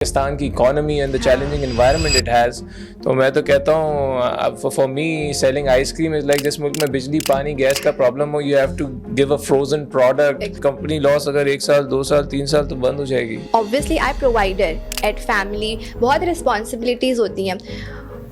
पाकिस्तान की economy and the challenging environment it has, तो मैं तो कहता हूँ for me selling ice cream is like जिस मुल्क में बिजली पानी गैस का प्रॉब्लम हो, you have to give a frozen product. Company loss अगर 1 साल 2 साल 3 साल तो बंद हो जाएगी। Obviously I provider at family, बहुत रिस्पॉन्सिबिलिटीज होती हैं,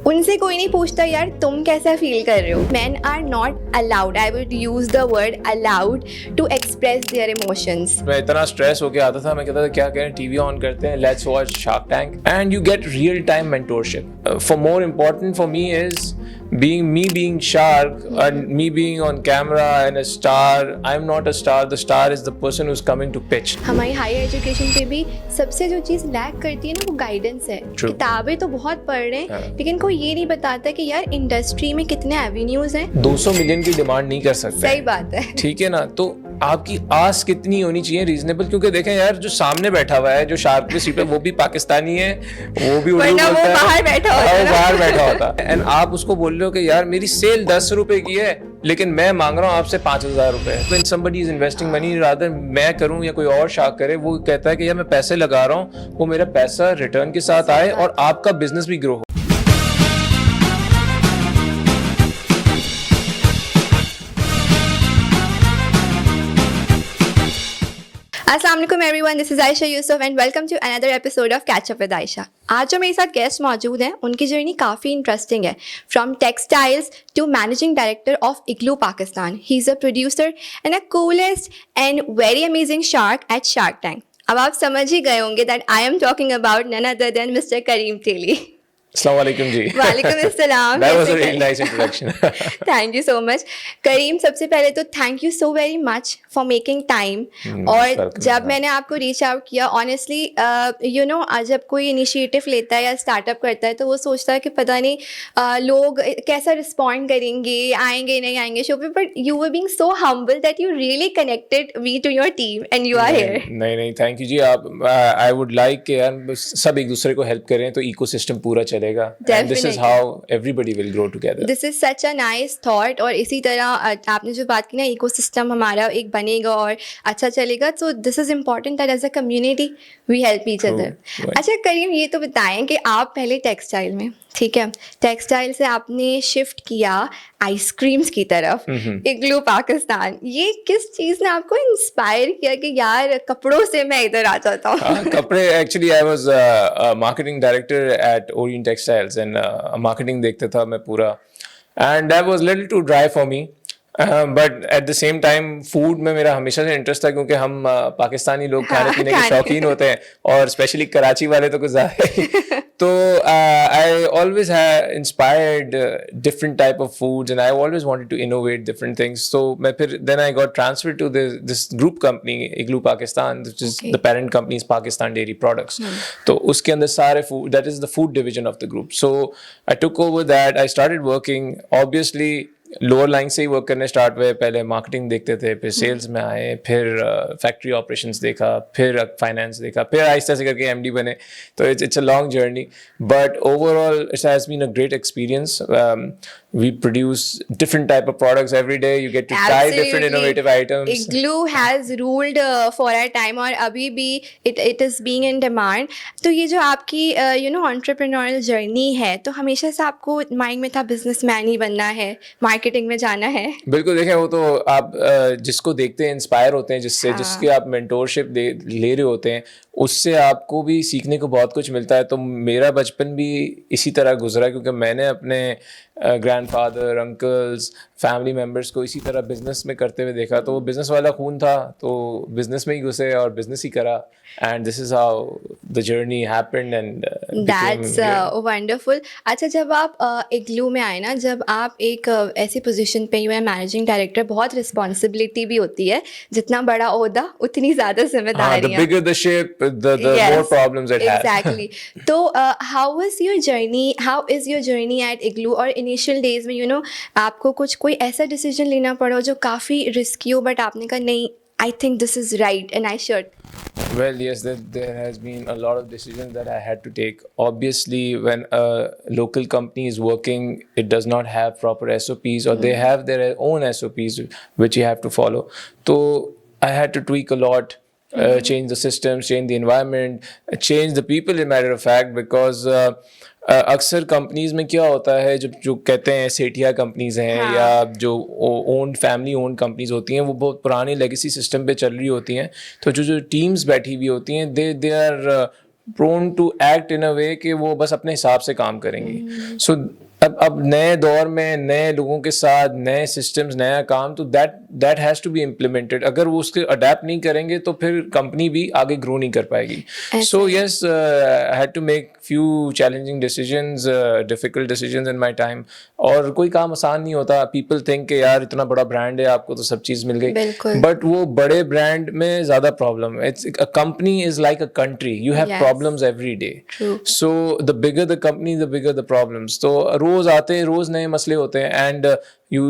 उनसे कोई नहीं पूछता यार तुम कैसा फील कर रहे हो। Men are not allowed, I would use the word allowed to express their emotions. मैं इतना स्ट्रेस होके आता था, मैं कहता था क्या करें, टीवी ऑन करते हैं, let's watch shark tank and you get real time mentorship. For more important for me is being Shark and me being on camera and a star. I'm not a star. The star is the person who's coming to pitch. हमारी higher education पे भी सबसे जो चीज़ lack करती है ना, वो guidance है। किताबें तो बहुत पढ़ रहे हैं, लेकिन कोई ये नहीं बताता कि यार इंडस्ट्री में कितने एवेन्यूज हैं। 200 मिलियन की डिमांड नहीं कर सकते। सही बात है, ठीक है ना। तो आपकी आस कितनी होनी चाहिए रीजनेबल, क्योंकि देखें यार जो सामने बैठा हुआ है, जो शार्क की सीट पे, वो भी पाकिस्तानी है, वो भी उर्दू बोलता है, बाहर बैठा होता है, बाहर बैठा होता है। एंड आप उसको बोल रहे हो कि यार मेरी सेल 10 रुपए की है लेकिन मैं मांग रहा हूँ आपसे 5,000 रुपए। When somebody is investing money, rather मैं करूँ या कोई और शार्क करे, वो कहता है कि यार मैं पैसे लगा रहा हूँ, वो मेरा पैसा रिटर्न के साथ आए और आपका बिजनेस भी ग्रो हो। अस्सलाम वालेकुम everyone, this is Ayesha Yusuf and welcome to another episode of Catch Up with Ayesha. आज जो मेरे साथ गेस्ट मौजूद हैं, उनकी जर्नी काफ़ी इंटरेस्टिंग है। From textiles to managing director of Igloo Pakistan, he is a producer and a coolest and very amazing shark at Shark Tank. अब आप समझ ही गए होंगे that I am talking about none other than mister Karim Teli. अस्सलाम वालेकुम जी। वालेकुम अस्सलाम। That was a really nice introduction. Thank you so much Karim. सबसे पहले तो thank you so very much for making time. और जब मैंने आपको रीच आउट किया, ऑनेस्टली यू नो, जब कोई इनिशिएटिव लेता है या स्टार्टअप करता है तो वो सोचता है कि पता नहीं लोग कैसा रिस्पॉन्ड करेंगे, आएंगे नहीं आएंगे शो पे, but you were being so humble that you really connected me to your team and you are here. नहीं थैंक यू जी। आप आई वुड लाइक कि यार सब एक दूसरे को हेल्प करें तो इकोसिस्टम पूरा चलेगा। And this is how everybody will grow together. This is such a nice thought। और इसी तरह आपने जो बात की ना, इकोसिस्टम हमारा एक बनेगा और अच्छा चलेगा, so this is important that as a community we help each other। अच्छा करीम, ये तो बताएं कि आप पहले टेक्सटाइल में, ठीक है, टेक्सटाइल से आपने शिफ्ट किया आइसक्रीम्स की तरफ, इग्लू पाकिस्तान। ये किस चीज़ ने आपको इंस्पायर किया कि यार कपड़ों से मैं इधर आ जाता हूँ? कपड़े, actually I was marketing director at Orient Textiles and marketing देखता था मैं पूरा, and that was little too dry for me, but at the same time food में मेरा हमेशा से इंटरेस्ट था, क्योंकि हम पाकिस्तानी लोग खाने पीने के शौकीन होते हैं, और स्पेशली कराची वाले तो कुछ ज़्यादा। तो I always have inspired different type of foods and I always wanted to innovate different things. तो मैं फिर then I got transfer to this group company Igloo Pakistan, which is the parent company is Pakistan dairy products. तो उसके अंदर सारे food, that is the food division of the group. So I took over that, I started working, obviously lower line से ही work करने start हुए। पहले marketing देखते थे, फिर सेल्स में आए, फिर फैक्ट्री ऑपरेशंस देखा, फिर फाइनेंस देखा, फिर आहिस्ता से करके एमडी बने। तो it's a long journey, but overall it has been a great experience. We produce different type of products every day. You get to try different innovative items. Igloo has ruled for a time, और अभी भी it is being in demand. तो ये जो आपकी you know entrepreneurial journey है, तो हमेशा से आपको माइंड में था बिजनेसमैन ही बनना है, मार्केटिंग में जाना है? बिल्कुल, देखें वो तो आप जिसको देखते हैं इंस्पायर होते हैं, जिसके आप मेंटोरशिप ले रहे होते हैं, उससे आपको भी सीखने को बहुत कुछ मिलता है। तो मेरा बचपन भी इसी तरह गुजरा, क्योंकि मैंने अपने ग्रैंडफादर, अंकल्स, फैमिली मेम्बर्स को इसी तरह बिजनेस में करते हुए देखा। तो वो बिजनेस वाला खून था, तो बिजनेस में ही घुसे और बिजनेस ही करा, and this is how the journey happened and that's wonderful. अच्छा, जब आप इग्लू में आए ना, जब आप एक ऐसी पोजीशन पे यू है मैनेजिंग डायरेक्टर, बहुत रिस्पॉन्सिबिलिटी भी होती है, जितना बड़ा ओहदा उतनी ज़्यादा जिम्मेदारियाँ। The bigger the ship, the more problems it has. Exactly. तो how was your journey? How is your journey at Igloo? और initial days में you know आपको कोई ऐसा डिसीजन लेना पड़ा जो काफ़ी रिस्की हो, बट आपने कहा नहीं, I think this is right and I should? Well, yes, there has been a lot of decisions that I had to take. Obviously, when a local company is working, it does not have proper SOPs, or they have their own SOPs which you have to follow. So I had to tweak a lot. change the systems, change the environment, change the people, in matter of fact, because अक्सर companies में क्या होता है, जब जो कहते हैं Sethia companies हैं हाँ. या जो ओन फैमिली ओन कंपनीज होती हैं, वो बहुत पुराने लेगेसी सिस्टम पे चल रही होती हैं, तो जो टीम्स बैठी हुई होती हैं, they are prone to act in a way कि वो बस अपने हिसाब से काम करेंगी. सो अब नए दौर में नए लोगों के साथ नए सिस्टम्स, नया काम, तो that has to be implemented. अगर वो उसके अडेप्ट नहीं करेंगे तो फिर कंपनी भी आगे ग्रो नहीं कर पाएगी. So yes, I had to make few challenging decisions, difficult decisions in my time. और कोई काम आसान नहीं होता. People think कि यार इतना बड़ा ब्रांड है, आपको तो सब चीज़ मिल गई. But वो बड़े ब्रांड में ज़्यादा problem. It's a company is like a country. You have problems every day. True. So the bigger the company, the bigger the problems. तो रोज आते हैं, रोज नए मसले होते हैं. And you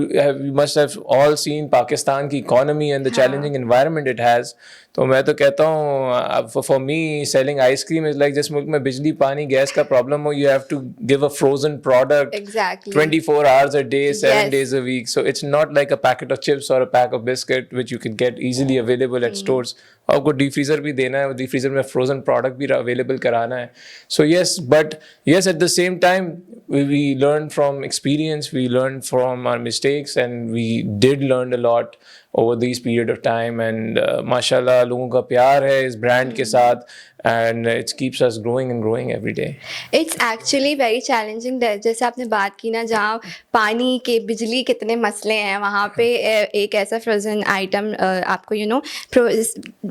must have all seen Pakistan की economy and the challenging environment it has. तो मैं तो कहता हूँ, for me selling ice cream is like जिस मुल्क में बिजली पानी गैस का प्रॉब्लम हो, you have to give a frozen product Exactly. 24 hours a day, 7 Yes. days a week. So it's not like a packet of chips or a pack of biscuit which you can get easily available at stores. आपको deep freezer भी देना है, deep freezer में frozen product भी available कराना है. So yes, but yes, eight the same time we learned from experience, we learned from our mistakes, and we did learn a lot over these period of time. And mashallah, लोगों का प्यार है इस brand के साथ, and it keeps us growing and growing every day. It's actually very challenging. जैसे आपने बात की ना, जहाँ पानी के बिजली कितने मसले हैं, वहाँ पे एक ऐसा फ्रोजन आइटम आपको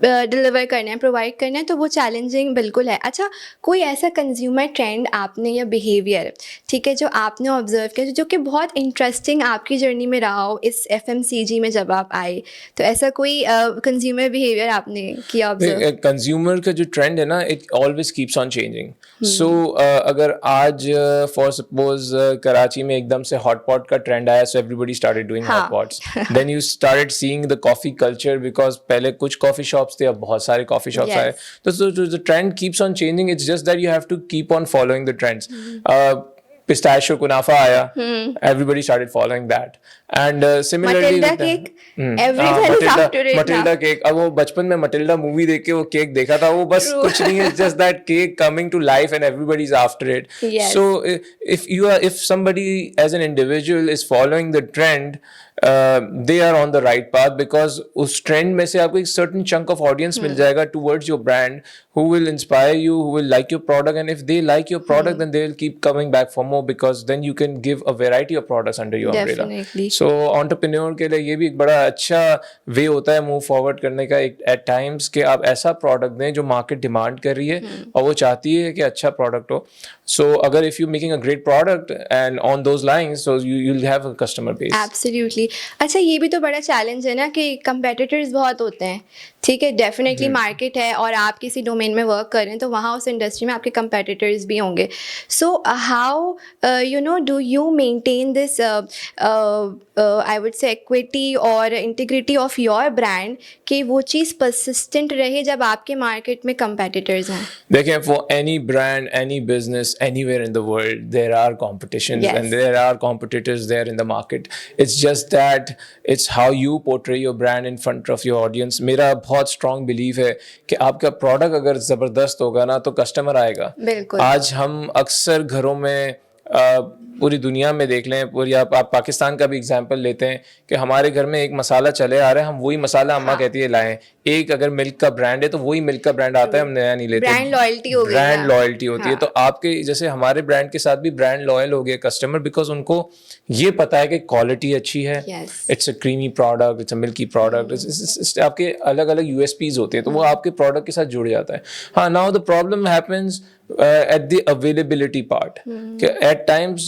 डिलीवर करना है, प्रोवाइड करना है, तो वो चैलेंजिंग बिल्कुल है. अच्छा, कोई ऐसा कंज्यूमर ट्रेंड आपने या बिहेवियर, ठीक है, जो आपने ऑब्जर्व किया, जो कि बहुत इंटरेस्टिंग आपकी जर्नी में रहा हो इस FMCG में जब आप आए, तो ऐसा कोई कंज्यूमर बिहेवियर आपने किया ऑब्जर्व? कंज्यूमर का जो ट्रेंड है ना, it always keeps on changing. So अगर आज फॉर सपोज कराची में एकदम से हॉट पॉट का ट्रेंड आया, so everybody started doing hot pots. Then you started seeing the coffee culture, because पहले कुछ कॉफी शॉप्स थे, अब बहुत सारे कॉफी शॉप्स आए. तो the trend keeps on changing. It's just that you have to keep on following the trends. pistachio kunafa आया, everybody started following that. And similarly Matilda cake, everybody's after it now. Matilda cake. अब वो बचपन में Matilda movie देख के वो cake देखा था, वो बस कुछ नहीं है, just that cake coming to life and everybody's after it. Yes. So if somebody as an individual is following the trend, they are on the right path, because उस trend में से आपको एक certain chunk of audience मिल जाएगा towards your brand, who will inspire you, who will like your product, and if they like your product, then they will keep coming back for more, because then you can give a variety of products under your umbrella. Definitely. So entrepreneur के लिए ये भी एक बड़ा अच्छा way होता है move forward करने का, at times कि आप ऐसा product दें जो market demand कर रही है और वो चाहती है कि अच्छा product हो. So अगर if you're making a great product and on those lines, so you'll have a customer base. Absolutely. अच्छा, ये भी तो बड़ा चैलेंज है ना कि कंपेटिटर्स बहुत होते हैं, ठीक है, डेफिनेटली मार्केट है और आप किसी डोमेन में वर्क कर रहे हैं, तो वहाँ उस इंडस्ट्री में आपके कंपेटिटर्स भी होंगे. So how do you maintain this I would से इक्विटी और इंटीग्रिटी ऑफ योर ब्रांड, कि वो चीज़ परसिस्टेंट रहे जब आपके मार्केट में कंपेटिटर्स हैं? देखिए, for any brand, any business, anywhere in the world, there are competitions. Yes. And there are competitors there in the market. It's just that it's how you portray your brand in front of your audience. मेरा बहुत strong belief है कि आपका product अगर ज़बरदस्त होगा ना, तो customer आएगा. बिल्कुल. आज हम अक्सर घरों में पूरी दुनिया में देख लें, पूरी आप पाकिस्तान का भी एग्जांपल लेते हैं कि हमारे घर में एक मसाला चले आ रहा है, हम वही मसाला अम्मा कहती है लाएं. एक अगर मिल्क का ब्रांड है तो वही मिल्क का ब्रांड आता है, हम नया नहीं लेते. ब्रांड लॉयल्टी हो गई, ब्रांड लॉयल्टी होती है. तो आपके जैसे हमारे ब्रांड के साथ भी ब्रांड लॉयल हो गए कस्टमर, बिकॉज उनको ये पता है कि क्वालिटी अच्छी है, it's a creamy product, it's a milky product, आपके अलग अलग USPs होते हैं, तो वो आपके प्रोडक्ट के साथ जुड़ जाता है. हाँ, now the problem happens at the availability part. At times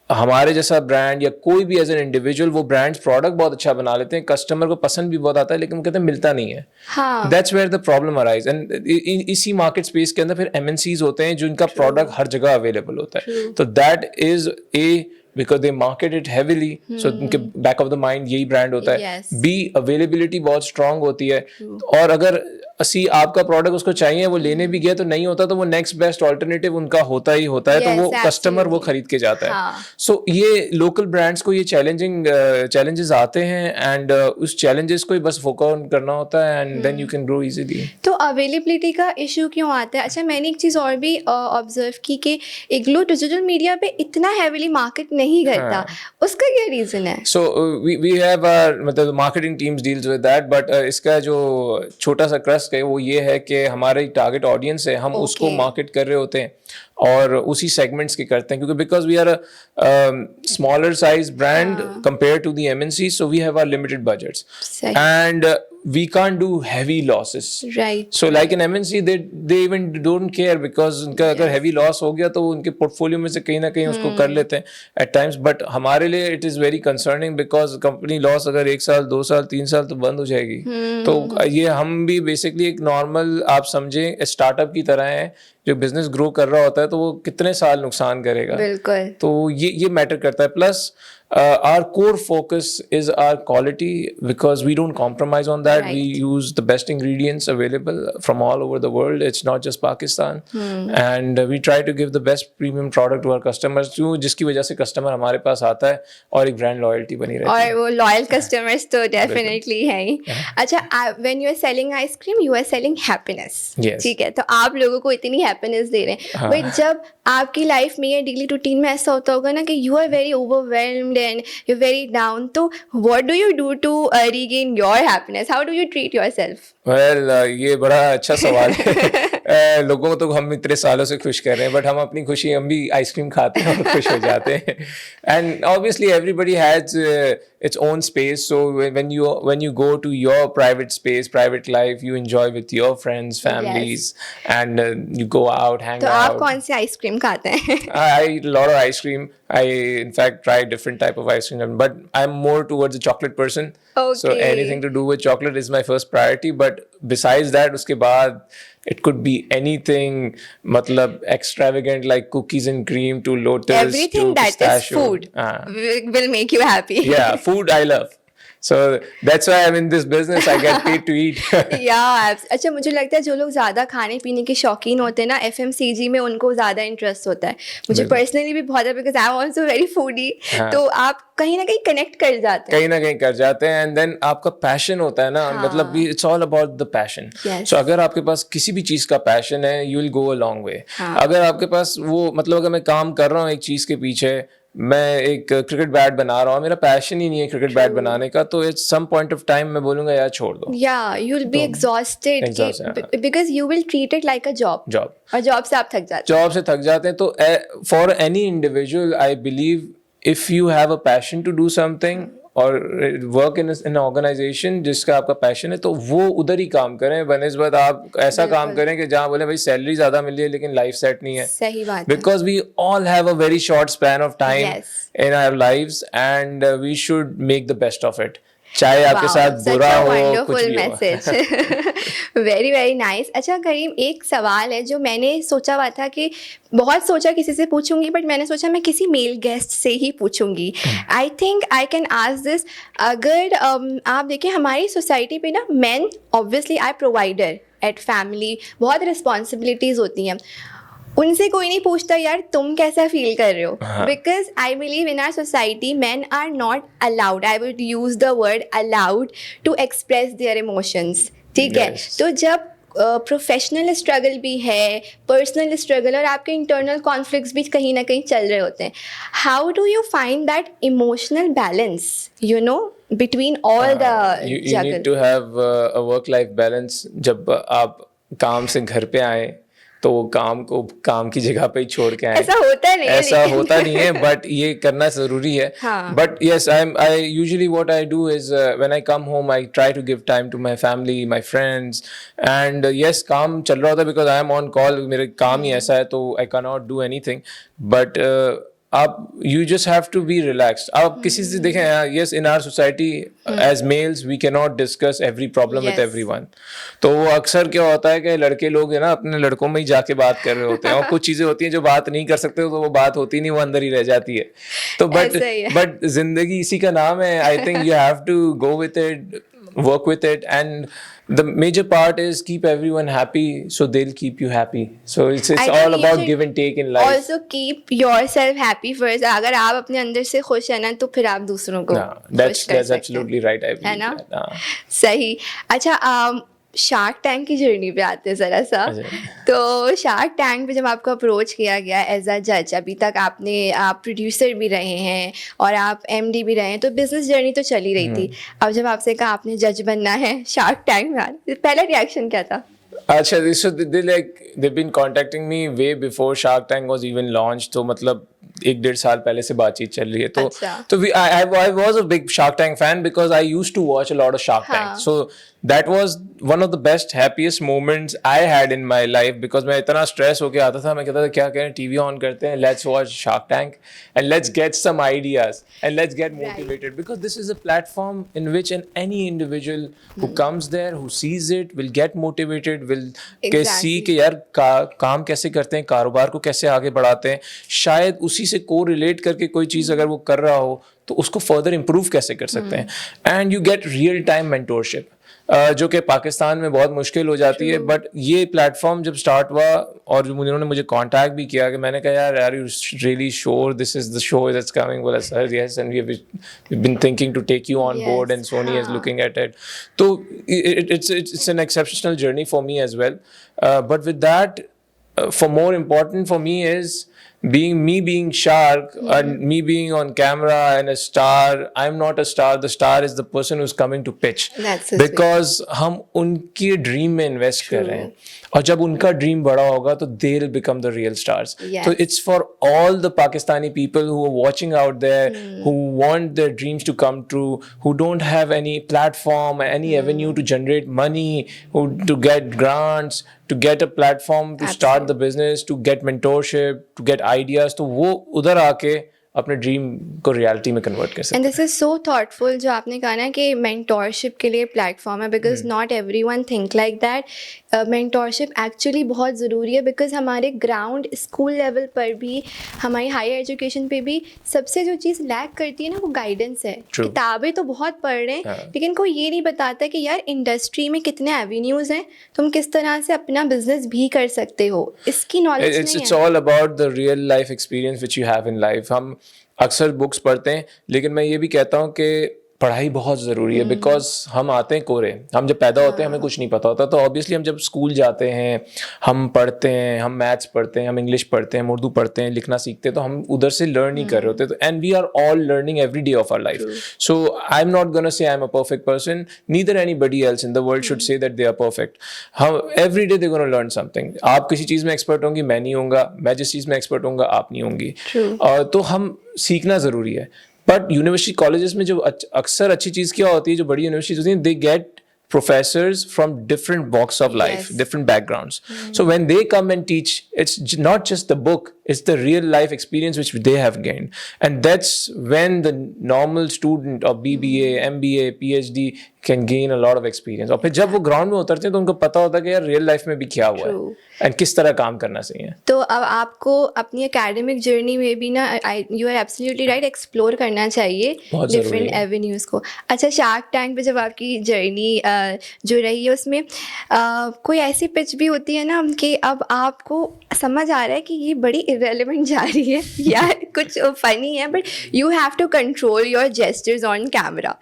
हमारे जैसा ब्रांड या कोई भी एज एन इंडिविजुअल वो ब्रांड्स प्रोडक्ट बहुत अच्छा बना लेते हैं, कस्टमर को पसंद भी बहुत आता है, लेकिन वो कहते हैं मिलता नहीं है. That's where the problem arise. And इसी मार्केट स्पेस के अंदर फिर MNCs होते हैं जिनका प्रोडक्ट हर जगह अवेलेबल होता है. तो that is because they market it heavily, so उनके back of the mind यही ब्रांड होता है. B, availability बहुत strong होती है. और अगर सी आपका प्रोडक्ट उसको चाहिए, वो लेने भी गया तो नहीं होता, तो वो नेक्स्ट बेस्ट ऑल्टरनेटिव उनका होता ही होता है, तो Yes, वो कस्टमर वो absolutely. खरीद के जाता है. हाँ. सो ये लोकल ब्रांड्स को ये चैलेंजेस आते हैं, एंड उस चैलेंजेस को ही बस फोकस ऑन करना होता है, and then you can grow easily. तो अवेलेबिलिटी का इशू क्यों आता है? अच्छा, मैंने एक चीज़ और भी ऑब्जर्व की कि इग्लू डिजिटल मीडिया पे इतना हैवीली मार्केट नहीं करता, उसका क्या रीज़न है? So we have our मतलब marketing teams deals with that, but इसका जो छोटा सा क्रस्ट है वो ये है कि हमारी टारगेट ऑडियंस है, हम उसको Okay. मार्केट कर रहे होते हैं और उसी सेगमेंट्स के करते हैं, क्योंकि because we are a smaller size brand compare to the MNC, so we have our limited budgets सही. And we can't do heavy losses. Right. So like in MNC, they even don't care, because उनका अगर heavy loss हो गया तो वो उनके portfolio में से कहीं ना कहीं उसको कर लेते हैं at times. But हमारे लिए it is very concerning, because company loss अगर 1 साल 2 साल 3 साल तो बंद हो जाएगी. तो ये हम भी basically एक normal आप समझें स्टार्टअप की तरह है, जो बिजनेस ग्रो कर रहा होता है तो वो कितने साल नुकसान करेगा. बिल्कुल. तो ये मैटर करता है. Plus our core focus is our quality, because we don't compromise on that. Right. We use the best ingredients available from all over the world. It's not just Pakistan. And we try to give the best premium product to our customers, जिसकी वजह से customer हमारे पास आता है और एक brand loyalty बनी रहती है. और वो लॉयल कस्टमर्स तो डेफिनेटली है ही. अच्छा, when you are selling ice cream, you are selling happiness. Yes. ठीक है, तो आप लोगों को इतनी हैप्पीनेस दे रहे हैं, बट जब आपकी लाइफ में या डेली रूटीन में ऐसा होता होगा ना कि you are very overwhelmed and you very down, तो what do you do to regain your happiness? How do you treat yourself? Well ये बड़ा अच्छा सवाल है. लोगों को तो हम इतने सालों से खुश कर रहे हैं, बट हम अपनी खुशी हम भी आइसक्रीम खाते हैं और खुश हो जाते हैं. And obviously everybody has its own space, so when you go to your private space, private life, you enjoy with your friends, families. Yes. And you go out, hang तो out. आप कौन सी आइसक्रीम खाते हैं? I eat a lot of ice cream. I in fact try different type of ice cream, but I'm more towards a chocolate person. Okay. So anything to do with chocolate is my first priority. But besides that, उसके बाद it could be anything, मतलब extravagant like cookies and cream to lotus Everything to that is pistachio. food will make you happy. Yeah, food I love. So that's why I'm in this business. I get paid to eat. अच्छा, मुझे लगता है जो लोग ज़्यादा खाने पीने के शौकीन होते हैं ना, FMCG में उनको ज़्यादा इंटरेस्ट होता है. मुझे पर्सनली भी बहुत है, because I am also very foodie. तो आप कहीं ना कहीं कनेक्ट कर जाते हैं. कहीं ना कहीं कर जाते हैं. एंड देन आपका पैशन होता है ना, मतलब it's all about the passion. So अगर आपके पास किसी भी चीज़ का पैशन है, you will go a long way. अगर आपके पास वो, मतलब अगर मैं काम कर रहा हूँ एक चीज़ के पीछे, मैं एक क्रिकेट बैट बना रहा हूँ, मेरा पैशन ही नहीं है क्रिकेट बैट बनाने का, तो it's some point of time मैं बोलूंगा यार छोड़ दो. या you will be exhausted, because you will treat it like a job. और जॉब से आप थक जाते हैं. जॉब से थक जाते हैं. तो for any individual I believe if you have a passion to do something और वर्क इन ऑर्गेनाइजेशन जिसका आपका पैशन है, तो वो उधर ही काम करें, बनस्बत आप ऐसा काम करें कि जहाँ बोले भाई सैलरी ज्यादा मिल रही है लेकिन लाइफ सेट नहीं है. सही बात. Because we all have a very short span of time in our lives and we should make the best of it, चाहे आपके साथ बुरा हो, कुछ भी हो. Very very nice. अच्छा करीम, एक सवाल है जो मैंने सोचा हुआ था कि बहुत सोचा किसी से पूछूंगी, बट मैंने सोचा मैं किसी मेल गेस्ट से ही पूछूंगी. I think I can ask this. अगर आप देखें हमारी सोसाइटी पे ना, men obviously are provider at family, बहुत रिस्पॉन्सिबिलिटीज़ होती हैं. उनसे कोई नहीं पूछता यार तुम कैसा फील कर रहे हो, because I believe in our society men are not allowed, I would use the word allowed, to express their emotions. ठीक है, तो जब प्रोफेशनल स्ट्रगल भी है, पर्सनल स्ट्रगल और आपके इंटरनल कॉन्फ्लिक्ट्स भी कहीं ना कहीं चल रहे होते हैं, how do you find that emotional balance, you know, between all the you juggle? need to have a work life balance. जब आप काम से घर पे आए तो वो काम को काम की जगह पे ही छोड़ के आए. ऐसा होता नहीं है, बट ये करना जरूरी है. But yes, I usually what I do is when I come home I try to give time to my family, my friends. And yes, काम चल रहा होता है because I am on call, मेरे काम ही ऐसा है, तो I can not do anything. But आप you just have to be relaxed. आप किसी से देखें, yes, in our society as males we can not discuss every problem with everyone. तो वो अक्सर क्या होता है कि लड़के लोग है ना अपने लड़कों में ही जाके बात कर रहे होते हैं, और कुछ चीजें होती हैं जो बात नहीं कर सकते, तो वो बात होती नहीं, वो अंदर ही रह जाती है. तो बट जिंदगी इसी का नाम है. I think you have to go with it. work with it, and the major part is keep everyone happy, so they'll keep you happy. So it's I think all you about should give and take in life. also keep yourself happy first. अगर आप अपने अंदर से खुश है ना तो फिर आप दूसरों को No, खुश that's कर सकते हैं, absolutely right. I believe ना? that. हाँ. सही. अच्छा, शार्क टैंक की जर्नी पे आते हैं ज़रा सा. अच्छा. तो शार्क टैंक पे जब आपको अप्रोच किया गया एज अ जज, अभी तक आप प्रोड्यूसर भी रहे हैं और आप एमडी भी रहे हैं, तो बिजनेस जर्नी तो चल ही रही थी. अब जब आपसे कहा आपने जज बनना है शार्क टैंक में, पहला रिएक्शन क्या था? अच्छा, so they've been contacting me way before Shark Tank was even launched. तो मतलब 1-1.5 साल पहले से बातचीत चल रही है. तो अच्छा. तो I was a big Shark Tank fan because I used to watch a lot of Shark Tank. हाँ. So that was one of the best happiest moments I had in my life because मैं इतना stress होके आता था, मैं कहता था क्या करें, टीवी ऑन करते हैं, let's watch Shark Tank and let's get some ideas and let's get motivated because this is a platform in which any individual who comes there, who sees it, will get motivated, will see कि यार काम कैसे करते हैं, कारोबार को कैसे आगे बढ़ाते हैं, शायद उसी से को रिलेट करके कोई चीज़ अगर वो कर रहा हो तो उसको फर्दर इम्प्रूव कैसे कर सकते हैं. And you get real time mentorship जो कि पाकिस्तान में बहुत मुश्किल हो जाती है. बट ये प्लेटफॉर्म जब स्टार्ट हुआ और उन्होंने मुझे कांटेक्ट भी किया कि मैंने कहा यार you really sure this is the show that's coming. बोला sir yes and we have been thinking to take you on board and Sony is looking at it. तो it's an exceptional journey for me as well. But with that, for more important for me is being Shark and me being on camera and a star. I'm not a star. The star is the person who's coming to pitch. That's so because हम उनकी dream में invest कर रहे हैं और जब उनका dream बड़ा होगा तो they'll become the real stars. Yes. So it's for all the Pakistani people who are watching out there, who want their dreams to come true, who don't have any platform, any avenue to generate money, to get grants, to get a platform to start the business, to get mentorship, to get ideas. तो वो उधर आके अपने dream को reality में convert कर सकते and हैं. दिस इज सो थॉटफुल जो आपने कहा ना कि मेंटोरशिप के लिए प्लेटफॉर्म है, because not everyone think like that. Mentorship actually बहुत ज़रूरी है बिकॉज हमारे ग्राउंड स्कूल लेवल पर भी, हमारी हायर एजुकेशन पे भी सबसे जो चीज़ लैक करती है ना वो गाइडेंस है. किताबें तो बहुत पढ़ रहे हैं लेकिन कोई ये नहीं बताता कि यार इंडस्ट्री में कितने एवेन्यूज़ हैं, तुम किस तरह से अपना बिजनेस भी कर सकते हो, इसकी नॉलेज नहीं है. It's all about the real life experience which you have in life. हम अक्सर बुक्स पढ़ते हैं लेकिन मैं ये भी कहता हूँ कि पढ़ाई बहुत ज़रूरी है बिकॉज हम आते हैं कोरे. हम जब पैदा होते हैं हमें कुछ नहीं पता होता, तो ऑब्वियसली हम जब स्कूल जाते हैं, हम पढ़ते हैं, हम मैथ्स पढ़ते हैं, हम इंग्लिश पढ़ते हैं, हम उर्दू पढ़ते हैं, लिखना सीखते हैं, तो हम उधर से लर्न ही कर रहे होते. तो and we are all learning every day of our life. So I am not gonna say I am a perfect person, neither anybody else in the world should say that they are perfect. हम every day they gonna learn something. आप किसी चीज़ में expert होंगी, मैं नहीं होंगा, मैं जिस चीज़ में एक्सपर्ट होंगा आप नहीं होंगी. तो हम सीखना ज़रूरी है. बट यूनिवर्सिटी कॉलेजेस में जो अक्सर अच्छी चीज़ क्या होती है, जो बड़ी यूनिवर्सिटीज होती हैं, they get professors from different walks of life, different backgrounds. So when they come and teach, it's not just the book, it's the real life experience which they have gained. And that's when the normal student of BBA, MBA, PhD can gain a lot of experience. और फिर जब वो ground में उतरते हैं तो उनको पता होता है कि यार रियल लाइफ में भी क्या हुआ है एंड किस तरह काम करना चाहिए. तो अब आपको अपनी एकेडमिक जर्नी में भी ना, you are absolutely right, explore करना चाहिए डिफरेंट एवेन्यूज़ को. अच्छा, शार्क टैंक पे जब आपकी जर्नी जो रही है उसमें कोई ऐसी पिच भी होती है ना कि अब आपको समझ आ रहा है कि ये बड़ी इररिलेवेंट जा रही है या कुछ फनी है, but you have to control your gestures on camera.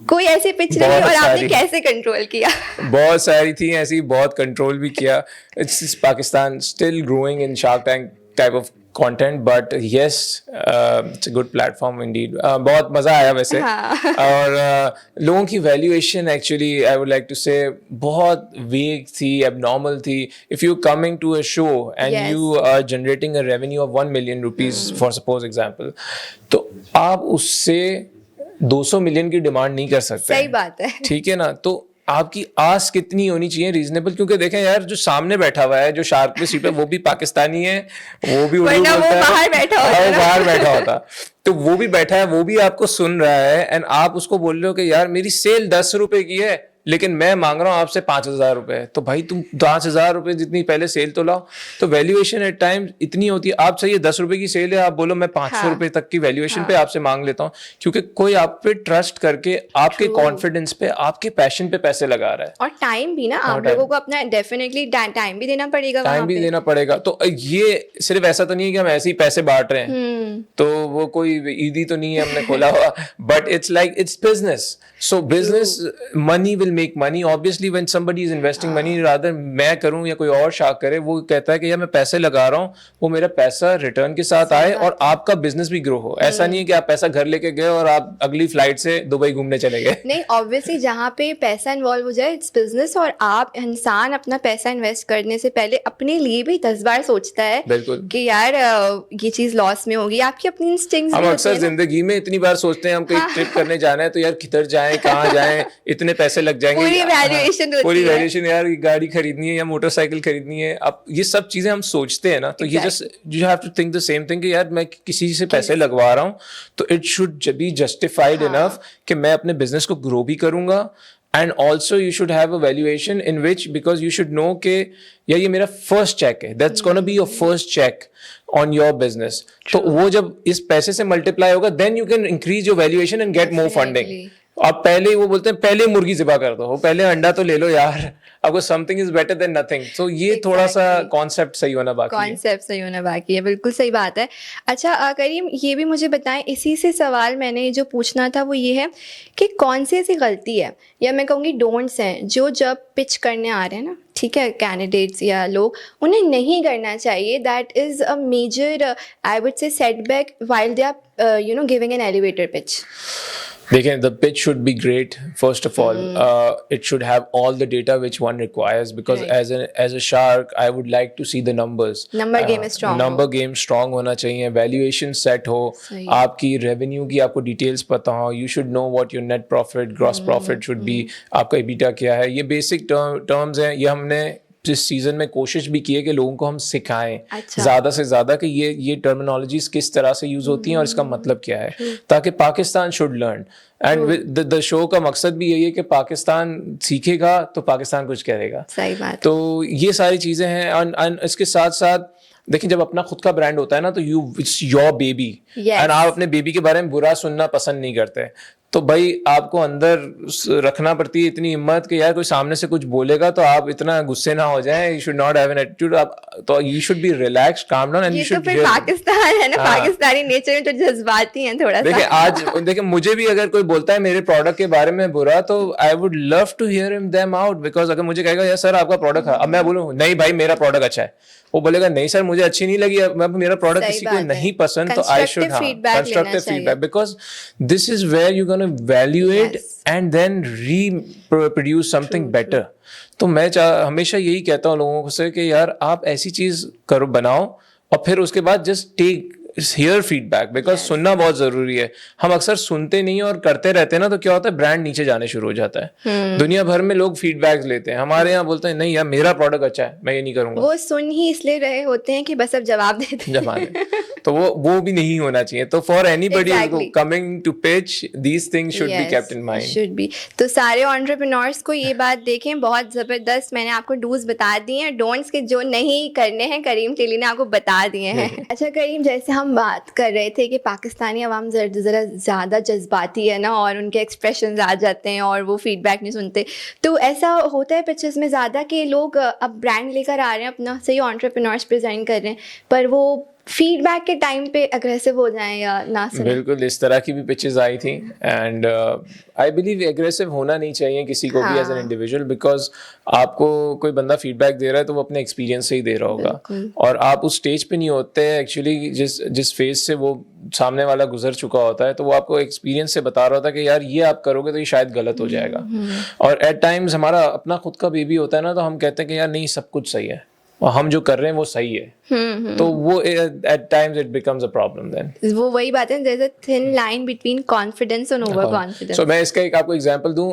कोई ऐसी पिच रही और आपने कैसे कंट्रोल किया? बहुत सारी थी ऐसी, बहुत कंट्रोल भी किया. It's Pakistan still growing in shark tank type of content, but yes it's a good platform indeed. बहुत मज़ा आया वैसे. और लोगों की valuation actually I would like to say बहुत वेग थी, एबनॉर्मल थी. If you coming to a show and you are generating a revenue of 1 million rupees for suppose example, तो आप उससे 200 मिलियन की डिमांड नहीं कर सकते. सही बात है. ठीक है ना. तो आपकी आस कितनी होनी चाहिए रीजनेबल, क्योंकि देखें यार जो सामने बैठा हुआ है, जो शार्क पे सीट है, वो भी पाकिस्तानी है, वो भी उर्दू बोलता है, बाहर बैठा होता. तो वो भी बैठा है, वो भी आपको सुन रहा है एंड आप उसको बोल रहे हो कि यार मेरी सेल 10 रुपए की है, लेकिन मैं मांग रहा हूँ आपसे 5,000 रुपए, तो भाई तुम 5,000 रुपए जितनी पहले सेल तो लाओ। तो वैल्यूएशन एट टाइम इतनी होती है, आप चाहिए 10 रुपए की सेल है, आप बोलो मैं 500 रुपए तक की वैल्यूएशन पे आपसे मांग लेता हूँ, क्योंकि कोई आप पे ट्रस्ट करके आपके कॉन्फिडेंस पे आपके पैशन पे पैसे लगा रहा है। और टाइम भी ना, आप लोगों को अपना डेफिनेटली टाइम भी देना पड़ेगा, टाइम भी देना पड़ेगा। तो ये सिर्फ ऐसा तो नहीं है कि हम ऐसे ही पैसे बांट रहे हैं, तो वो कोई ईदी तो नहीं है हमने खोला हुआ, but it's like it's business. So business money will make money obviously when somebody is investing money, rather मैं करूं या कोई और शाख करे, वो कहता है कि यार मैं पैसे लगा रहा हूँ, वो मेरा पैसा रिटर्न के साथ आए और आपका बिजनेस भी ग्रो हो। ऐसा नहीं है कि आप पैसा घर लेके गए और आप अगली फ्लाइट से दुबई घूमने चले गए। नहीं, ऑब्वियसली जहाँ पे पैसा इन्वॉल्व हो जाए इट्स बिजनेस, और आप इंसान अपना पैसा इन्वेस्ट करने से पहले अपने लिए भी 10 बार सोचता है बिल्कुल कि यार ये चीज लॉस में होगी। आपकी अपनी इंस्टिंक्ट्स हम अक्सर जिंदगी में इतनी बार सोचते हैं हम कहीं ट्रिप करने जाना है तो यार किधर जाएं, कहाँ जाएं, इतने पैसे लग जाएंगे, पूरी वैल्यूएशन होती पूरी है। वैल्यूएशन, यार गाड़ी खरीदनी है या मोटरसाइकिल खरीदनी है, अब ये सब चीजें हम सोचते हैं ना, तो ये just you have to think the same thing कि यार मैं किसी से पैसे लगवा रहा हूँ तो it should be justified enough कि मैं अपने बिजनेस को ग्रो भी करूंगा, and also you should have a valuation in which, because you should know के यार ये मेरा फर्स्ट चेक है, that's gonna be your first check on your business. तो वो जब इस पैसे से मल्टीप्लाई होगा then you can increase your valuation and get more funding. आप पहले ही वो बोलते हैं पहले मुर्गी ज़िबा कर दो, पहले अंडा तो ले लो यार, आपको something is better than nothing. तो ये थोड़ा सा कॉन्सेप्ट सही होना बाकी है। कॉन्सेप्ट सही होना बाकी है, बिल्कुल सही बात है। अच्छा करीम, ये भी मुझे बताएं, इसी से सवाल मैंने जो पूछना था वो ये है कि कौन सी ऐसी गलती है या मैं कहूँगी डोंट्स हैं जो जब पिच करने आ रहे हैं ना, ठीक है, कैंडिडेट्स या लोग, उन्हें नहीं करना चाहिए, that is a major I would say setback while they are you know giving an elevator pitch? देखें, the pitch should be great. First of all, it should have all the data which one requires, because as a shark, I would like to see the numbers. Number game is strong. Number game strong होना चाहिए, valuation set हो, आपकी revenue की आपको details पता हो, you should know what your net profit, gross profit should be, आपका EBITDA क्या है, ये basic terms हैं। ये हमने इस सीजन में कोशिश भी की है कि लोगों को हम सिखाएं ज्यादा से ज्यादा कि ये टर्मिनोलॉजीज किस तरह से यूज होती हैं और इसका मतलब क्या है, ताकि Pakistan should learn. And the show का मकसद भी यही है कि पाकिस्तान सीखेगा तो पाकिस्तान कुछ करेगा। सही बात। तो ये सारी चीजें हैं, और इसके साथ साथ देखिए जब अपना खुद का ब्रांड होता है ना तो इट्स योर बेबी, एंड आप अपने बेबी के बारे में बुरा सुनना पसंद नहीं करते, तो भाई आपको अंदर रखना पड़ती है इतनी हिम्मत कि यार कोई सामने से कुछ बोलेगा तो आप इतना गुस्से ना हो जाएं। You should not have an attitude, तो you should be relaxed, calm down, and you should. फिर पाकिस्तान है ना, पाकिस्तानी नेचर में तो जज्बाती हैं थोड़ा सा। देखिए मुझे भी अगर कोई बोलता है मेरे प्रोडक्ट के बारे में बुरा, तो I would love to hear him them out, because अगर मुझे कहेगा यार सर आपका प्रोडक्ट, अब मैं बोलूँ नहीं भाई मेरा प्रोडक्ट अच्छा है, वो बोलेगा नहीं सर मुझे अच्छी नहीं लगी, मेरा प्रोडक्ट किसी को नहीं पसंद, तो I should constructive feedback, because this is where you gonna valuate and then reproduce something better. तो मैं हमेशा यही कहता हूँ लोगों से कि यार आप ऐसी चीज करो, बनाओ, और फिर उसके बाद just take here feedback, because सुनना बहुत जरूरी है। हम अक्सर सुनते नहीं और करते रहते हैं ना, तो क्या होता है ब्रांड नीचे जाने शुरू हो जाता है। दुनिया भर में लोग फीडबैक लेते हैं, हमारे यहाँ बोलते हैं नहीं यार मेरा प्रोडक्ट अच्छा है, मैं ये नहीं करूंगा। वो सुन ही इसलिए रहे होते हैं कि बस अब जवाब देते हैं। जवाब तो वो भी नहीं होना चाहिए। तो for anybody coming to pitch, these things should be kept in mind, should be. तो सारे एंटरप्रेन्योर्स को ये बात देखें, बहुत जबरदस्त मैंने आपको डूज बता दिए हैं, डोंट्स के जो नहीं करने हैं करीम टेली ने आपको बता दिए हैं। अच्छा करीम, जैसे हम बात कर रहे थे कि पाकिस्तानी अवाम ज़रा ज़्यादा जज्बाती है ना, और उनके एक्सप्रेशंस आ जाते हैं और वो फीडबैक नहीं सुनते, तो ऐसा होता है पिचेस में ज़्यादा कि लोग अब ब्रांड लेकर आ रहे हैं अपना, सही एंटरप्रेन्योर्स प्रेजेंट कर रहे हैं, पर वो फीडबैक के टाइम पे अग्रेसिव हो जाएं या ना सुने। बिल्कुल इस तरह की भी पिचेस आई थी, एंड आई बिलीव एग्रेसिव होना नहीं चाहिए किसी को भी एज एन इंडिविजुअल, बिकॉज आपको कोई बंदा फीडबैक दे रहा है तो वो अपने एक्सपीरियंस से ही दे रहा होगा, और आप उस स्टेज पे नहीं होते एक्चुअली जिस फेज से वो सामने वाला गुजर चुका होता है, तो वो आपको एक्सपीरियंस से बता रहा होता है कि यार ये आप करोगे तो ये शायद गलत हो जाएगा। और एट टाइम्स हमारा अपना खुद का बेबी होता है ना, तो हम कहते हैं कि यार नहीं सब कुछ सही है और हम जो कर रहे हैं वो सही है, तो वो at times it becomes a problem then. वो वही बात है, there's a thin line between confidence and overconfidence. So मैं इसका एक आपको example दूं.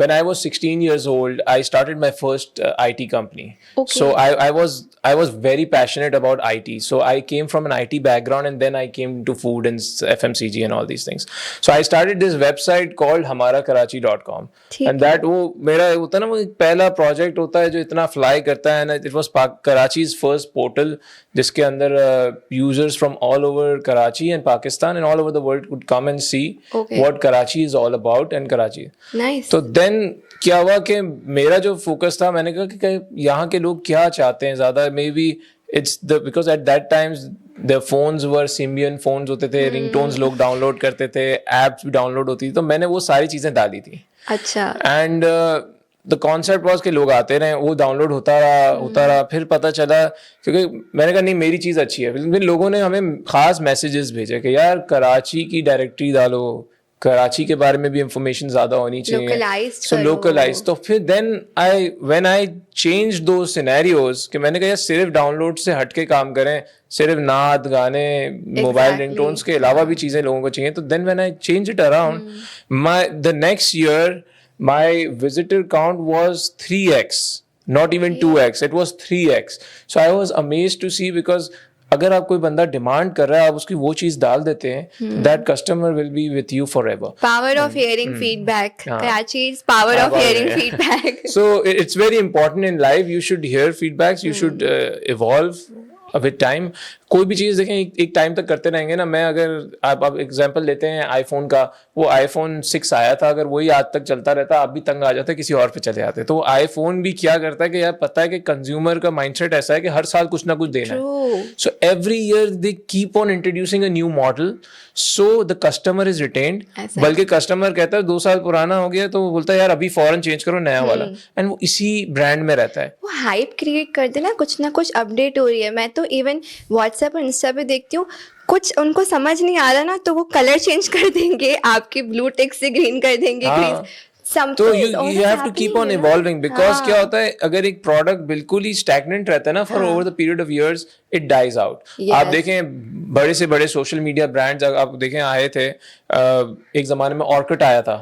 When I was 16 years old, I started my first IT company. Okay. So I was very passionate about IT. So I came from an IT background and then I came to food and FMCG and all these things. So I started this website called hamarakaarachi.com. And that वो मेरा होता है ना, वो एक पहला project होता है जो इतना fly करता है, and it was Karachi's first portal जिसके अंदर users from all over Karachi and Pakistan and all over the world could come and see what Karachi is all about and Karachi. Nice. तो then क्या हुआ कि मेरा जो focus था, मैंने कहा कि यहाँ के लोग क्या चाहते हैं ज़्यादा, may be it's the because at that times the phones were Symbian phones होते थे, रिंगटोन्स लोग डाउनलोड करते थे, एप्स भी डाउनलोड होती थी, तो मैंने वो सारी चीज़ें डाली थी. अच्छा. एंड द कॉन्सेप्ट वॉज के लोग आते रहे, वो डाउनलोड होता रहा, फिर पता चला, क्योंकि मैंने कहा नहीं मेरी चीज़ अच्छी है, फिर लोगों ने हमें खास मैसेजेस भेजे कि यार कराची की डायरेक्टरी डालो, कराची के बारे में भी इंफॉर्मेशन ज्यादा होनी चाहिए, सो लोकलाइज. तो फिर देन व्हेन आई चेंज दो सिनेरियोज कि मैंने कहा सिर्फ डाउनलोड से हट के काम करें, सिर्फ नात गाने मोबाइल रिंगटोन्स के अलावा भी चीजें लोगों को चाहिए. तो then when I change it around, my the next year my visitor count was 3x, not even 2x, it was 3x. So I was amazed to see, because अगर आप कोई बंदा डिमांड कर रहा है, आप उसकी वो चीज डाल देते हैं, that customer will be with you for ever. Power of hearing feedback. Karachi is power of hearing feedback. So it's very important in life. You should hear feedbacks. You should evolve with time. कोई भी चीज़ देखें एक time तक करते रहेंगे ना. मैं अगर आप एग्जांपल लेते हैं आईफोन का, वो आईफोन 6 आया था, अगर वही आज तक चलता रहता आप भी तंग आ जाते, किसी और पे चले जाते. तो आईफोन भी क्या करता है कि यार पता है कि कंज्यूमर का माइंडसेट ऐसा है कि हर साल कुछ ना कुछ देना है. So every year they keep on introducing a new model, so the customer is retained. बल्कि कस्टमर कहता है 2 साल पुराना हो गया तो वो बोलता है यार अभी फौरन चेंज करो नया वाला, एंड वो इसी ब्रांड में रहता है. वो हाइप क्रिएट कर देना, कुछ ना कुछ अपडेट हो रही है. मैं तो इवन व्हाट्सएप और इंस्टा पे देखती हूँ, कुछ उनको समझ नहीं आ रहा ना तो वो कलर चेंज कर देंगे, आपके ब्लू टिक से ग्रीन कर देंगे. तो you have to keep on evolving, because क्या होता है अगर एक प्रोडक्ट बिल्कुल ही स्टैग्नेंट रहता है ना for over the period of years, it dies out. आप देखें बड़े से बड़े सोशल मीडिया ब्रांड्स आप देखें आए थे, एक जमाने में ऑर्कुट आया था,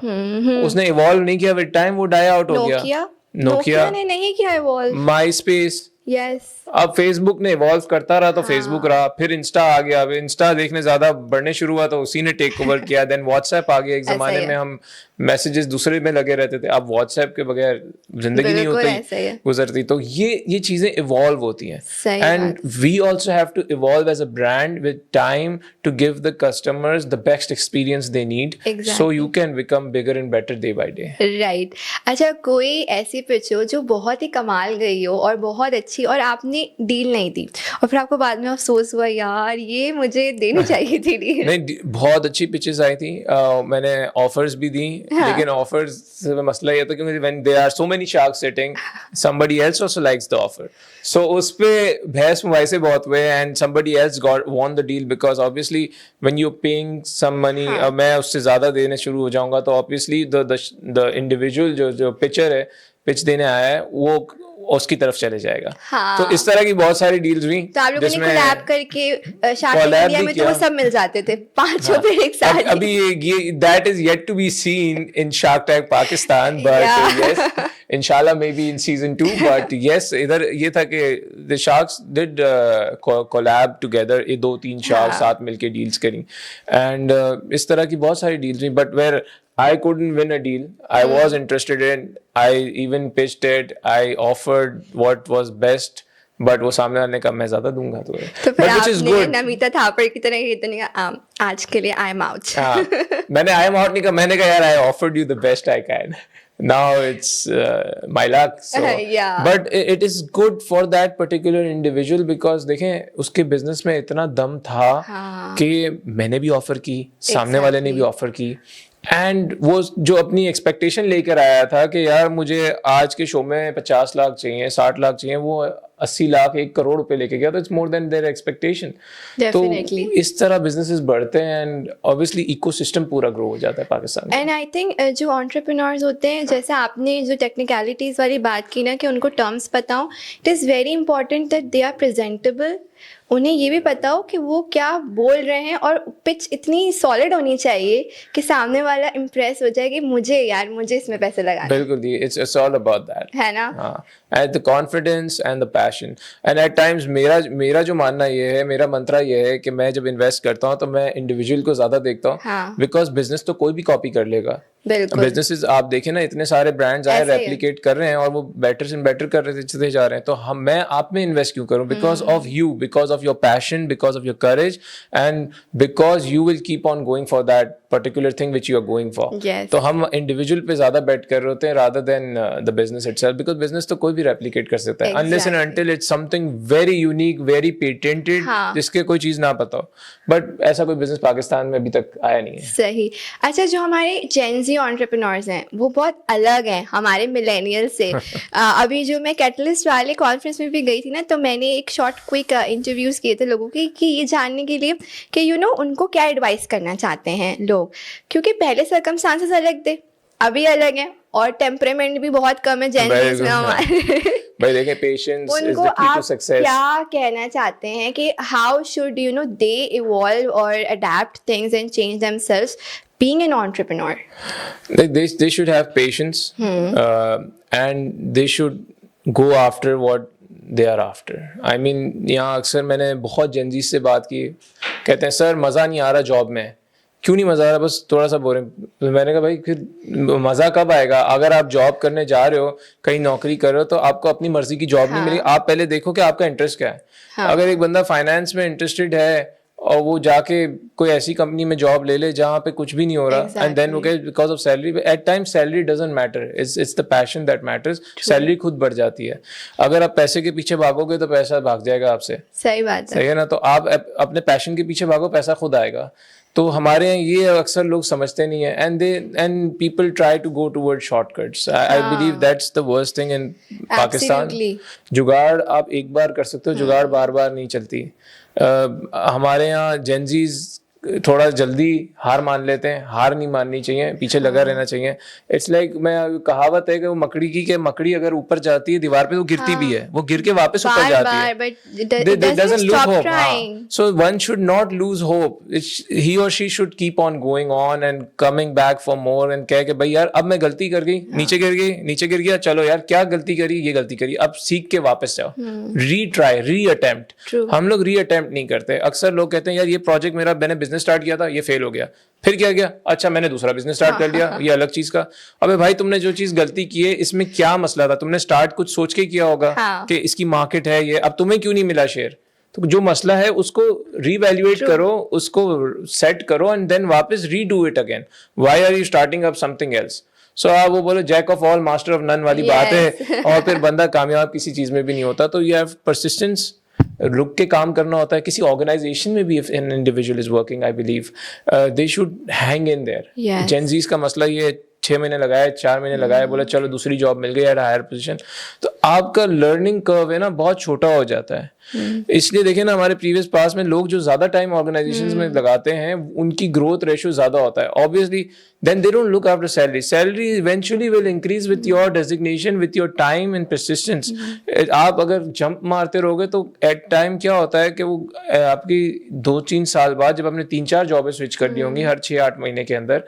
उसने इवॉल्व नहीं किया विद टाइम, वो डाई आउट हो गया. नोकिया ने नहीं किया इवॉल्व. MySpace, yes. अब फेसबुक ने इवॉल्व करता रहा तो फेसबुक रहा, फिर इंस्टा आ गया, अब इंस्टा देखने ज्यादा बढ़ने शुरू हुआ तो उसी ने टेक ओवर किया. देन व्हाट्सएप आ गया. एक जमाने में हम मैसेजेस दूसरे में लगे रहते थे, अब व्हाट्सएप के बगैर जिंदगी नहीं होती गुजरती. तो ये चीजें इवॉल्व होती हैं, and we also have to evolve as a brand with time to give the customers the best experience they need, so you can become bigger and better day by day. Right. अच्छा, कोई ऐसी pitch हो जो बहुत ही कमाल गई हो और बहुत अच्छी, और आपने डील नहीं दी और फिर आपको बाद में अफसोस हुआ यार ये मुझे देनी चाहिए थी डील? नहीं, बहुत अच्छी पिचेस आई थी, मैंने ऑफर्स भी दी. लेकिन ऑफर्स से मसला ये था क्योंकि when there are so many sharks sitting, somebody else also likes the offer. So उस पे बहस मुबाहिसे बहुत हुए, and somebody else won the deal, because obviously when you're paying some money, मैं उससे ज्यादा देने शुरू हो जाऊंगा तो obviously the individual जो पिचर है, पिच देने आया है, वो उसकी तरफ चले जाएगा. तो इस तरह की बहुत सारी डील्स हुई. तो आप लोगों ने कोलैब करके शार्क इंडिया में तो वो सब मिल जाते थे पांचों पे एक साथ. अभी ये that is yet to be seen in shark Tank Pakistan, but yes इंशाल्लाह may be in season 2. But yes इधर ये था कि the sharks did collab together, ये 2-3 शार्क साथ मिलके डील्स करी, एंड इस तरह की बहुत सारी डील्स हुई. But where I couldn't win a deal. I was interested in. I even pitched it. I offered what was best. But वो सामने वाले का मैं ज्यादा दूंगा तो फिर आपने नमिता थापर की तरह ये तो नहीं कहा आज के लिए I am out. मैंने I am out नहीं कहा, मैंने कहा यार I offered you the best I can. Now it's my luck. So, yeah. But it is good for that particular individual, because देखें उसके बिजनेस में इतना दम था कि मैंने भी ऑफर की, सामने वाले ने भी ऑफर की, एंड वो जो अपनी एक्सपेक्टेशन लेकर आया था कि यार मुझे आज के शो में 50 लाख चाहिए, 60 लाख चाहिए, वो 80 लाख, 1 करोड़ रुपए लेके गया, तो it's more than their expectation. तो Definitely. इस तरह बिजनेसेस बढ़ते हैं एंड ऑब्वियसली इकोसिस्टम पूरा ग्रो हो जाता है पाकिस्तान में. एंड आई थिंक जो एंटरप्रेन्योर्स होते हैं, जैसे आपने जो टेक्निकलिटीज़ वाली बात की ना कि उनको टर्म्स पता हो, it is very important that they are presentable. उन्हें ये भी पता हो कि वो क्या बोल रहे हैं, और पिच इतनी सॉलिड होनी चाहिए कि सामने वाला इम्प्रेस हो जाए कि मुझे इसमें पैसे लगाने. बिल्कुल, इट्स ऑल अबाउट दैट, है ना. हाँ, and the confidence and the passion. And at times मेरा जो मानना ये है, मेरा मंत्रा ये है कि मैं जब इन्वेस्ट करता हूँ तो मैं इंडिविजुअल को ज्यादा देखता हूँ. हाँ. बिकॉज बिजनेस तो कोई भी कॉपी कर लेगा. बिल्कुल. बिजनेसेस आप देखें ना, इतने सारे ब्रांड्स आए ऐसे ही है. रेप्लिकेट कर रहे हैं और वो बेटर एंड बेटर कर रहे जा रहे हैं. तो मैं आप में इन्वेस्ट क्यों करूं? Because of you, because of your passion, because of your courage, and because you will keep on going for that particular thing which you are going for. Yes. तो हम इंडिविजुअल पे ज्यादा बेट कर रहे होते हैं rather than the business itself, because business तो कोई भी रेप्लिकेट कर सकता है unless and until it's something very unique, very patented, हाँ. जिसके कोई चीज ना पता हो. बट ऐसा कोई बिजनेस पाकिस्तान में अभी तक आया नहीं है. सही. अच्छा, जो हमारे जेन ज़ी एंटरप्रेन्योर्स हैं वो बहुत अलग हैं हमारे मिलेनियल से. अभी जो मैं कैटलिस्ट वाले कॉन्फ्रेंस में भी गई थी ना, तो मैंने एक शॉर्ट क्विक इंटरव्यूज़ किए थे लोगों की कि ये जानने के लिए कि उनको क्या एडवाइस करना चाहते हैं लोग, क्योंकि पहले सर्कमस्टांसेस अलग थे, अभी अलग हैं, और टेम्परामेंट भी बहुत कम है जेन ज़ी में हमारे. भाई देखें, पेशेंस इज उनको द की आप टू सक्सेस. क्या कहना चाहते हैं कि हाउ शुड दे इवॉल्व और adapt things and change themselves being an entrepreneur? They should have patience, and they should go after what they are after. I mean, यहाँ अक्सर मैंने बहुत जेनजीज से बात की, कहते हैं सर मज़ा नहीं आ रहा जॉब में. क्यों नहीं मज़ा आ रहा? बस थोड़ा सा बोरिंग. मैंने कहा भाई फिर मज़ा कब आएगा? अगर आप जॉब करने जा रहे हो, कहीं नौकरी कर रहे हो, तो आपको अपनी मर्जी की जॉब नहीं मिलेगी. आप पहले देखो कि आपका इंटरेस्ट क्या है. अगर एक बंदा फाइनेंस में इंटरेस्टेड है और वो जाके कोई ऐसी कंपनी में जॉब ले ले जहाँ पे कुछ भी नहीं हो रहा, and then okay because of salary, at time salary doesn't matter, it's the passion that matters. Salary खुद बढ़ जाती है. अगर आप पैसे के पीछे भागोगे तो पैसा भाग जाएगा आपसे. सही बात है. सही है ना. तो आप अपने पैशन के पीछे भागो, पैसा खुद आएगा. तो हमारे यहाँ ये अक्सर लोग समझते नहीं है, and people try to go toward shortcuts. I believe that's the worst thing in Pakistan. जुगाड़ आप एक बार कर सकते हो, जुगाड़ बार बार नहीं चलती. हमारे यहाँ जेनजीज थोड़ा जल्दी हार मान लेते हैं. हार नहीं माननी चाहिए, पीछे लगा रहना चाहिए. इट्स लाइक मैं कहावत है कि वो मकड़ी की, कि मकड़ी अगर ऊपर जाती है दीवार पे तो गिरती भी है, वो गिर के वापस ऊपर जाती है. It doesn't lose hope. So one should not lose hope. He or she should keep on going on and coming back for more and कह के भाई यार अब मैं गलती कर गई, नीचे गिर गया, चलो यार क्या गलती करी, ये गलती करी, अब सीख के वापस जाओ. Retry, reattempt. हम लोग रीअटेम्प्ट नहीं करते. अक्सर लोग कहते हैं यार ये प्रोजेक्ट मेरा, मैंने बिजनेस स्टार्ट किया था, ये फेल हो गया, फिर क्या गया, अच्छा मैंने दूसरा बिजनेस स्टार्ट कर लिया, ये अलग चीज का. अबे भाई तुमने जो चीज गलती की है इसमें क्या मसला था? तुमने स्टार्ट कुछ सोच के किया होगा कि इसकी मार्केट है ये, अब तुम्हें क्यों नहीं मिला शेयर? तो जो मसला है उसको रीवैल्यूएट करो, उसको सेट करो, एंड देन वापस redo it again. Why are you starting up something else? So आप वो बोलो jack of all master of none वाली बात है, और फिर बंदा कामयाब किसी चीज में भी नहीं होता. तो यू हैव परसिस्टेंस, रुक के काम करना होता है. किसी ऑर्गेनाइजेशन में भी if an individual is working, I believe they should hang in their. Gen Zs का मसला ये 6 महीने लगाया, 4 महीने लगाया, बोला चलो दूसरी जॉब मिल गई एट हायर पोजीशन, तो आपका लर्निंग कर्व है ना बहुत छोटा हो जाता है. इसलिए देखिए ना हमारे प्रीवियस पास में लोग जो ज्यादा टाइम ऑर्गेनाइजेशंस में लगाते हैं उनकी ग्रोथ रेशियो ज्यादा होता है. Obviously then they don't look after salary. Salary eventually will increase with your designation, with your time and persistence. आप अगर जंप मारते रहोगे तो एट टाइम क्या होता है कि वो आपकी 2-3 साल बाद जब आपने 3-4 जॉबें स्विच कर दी होंगी हर 6-8 महीने के अंदर,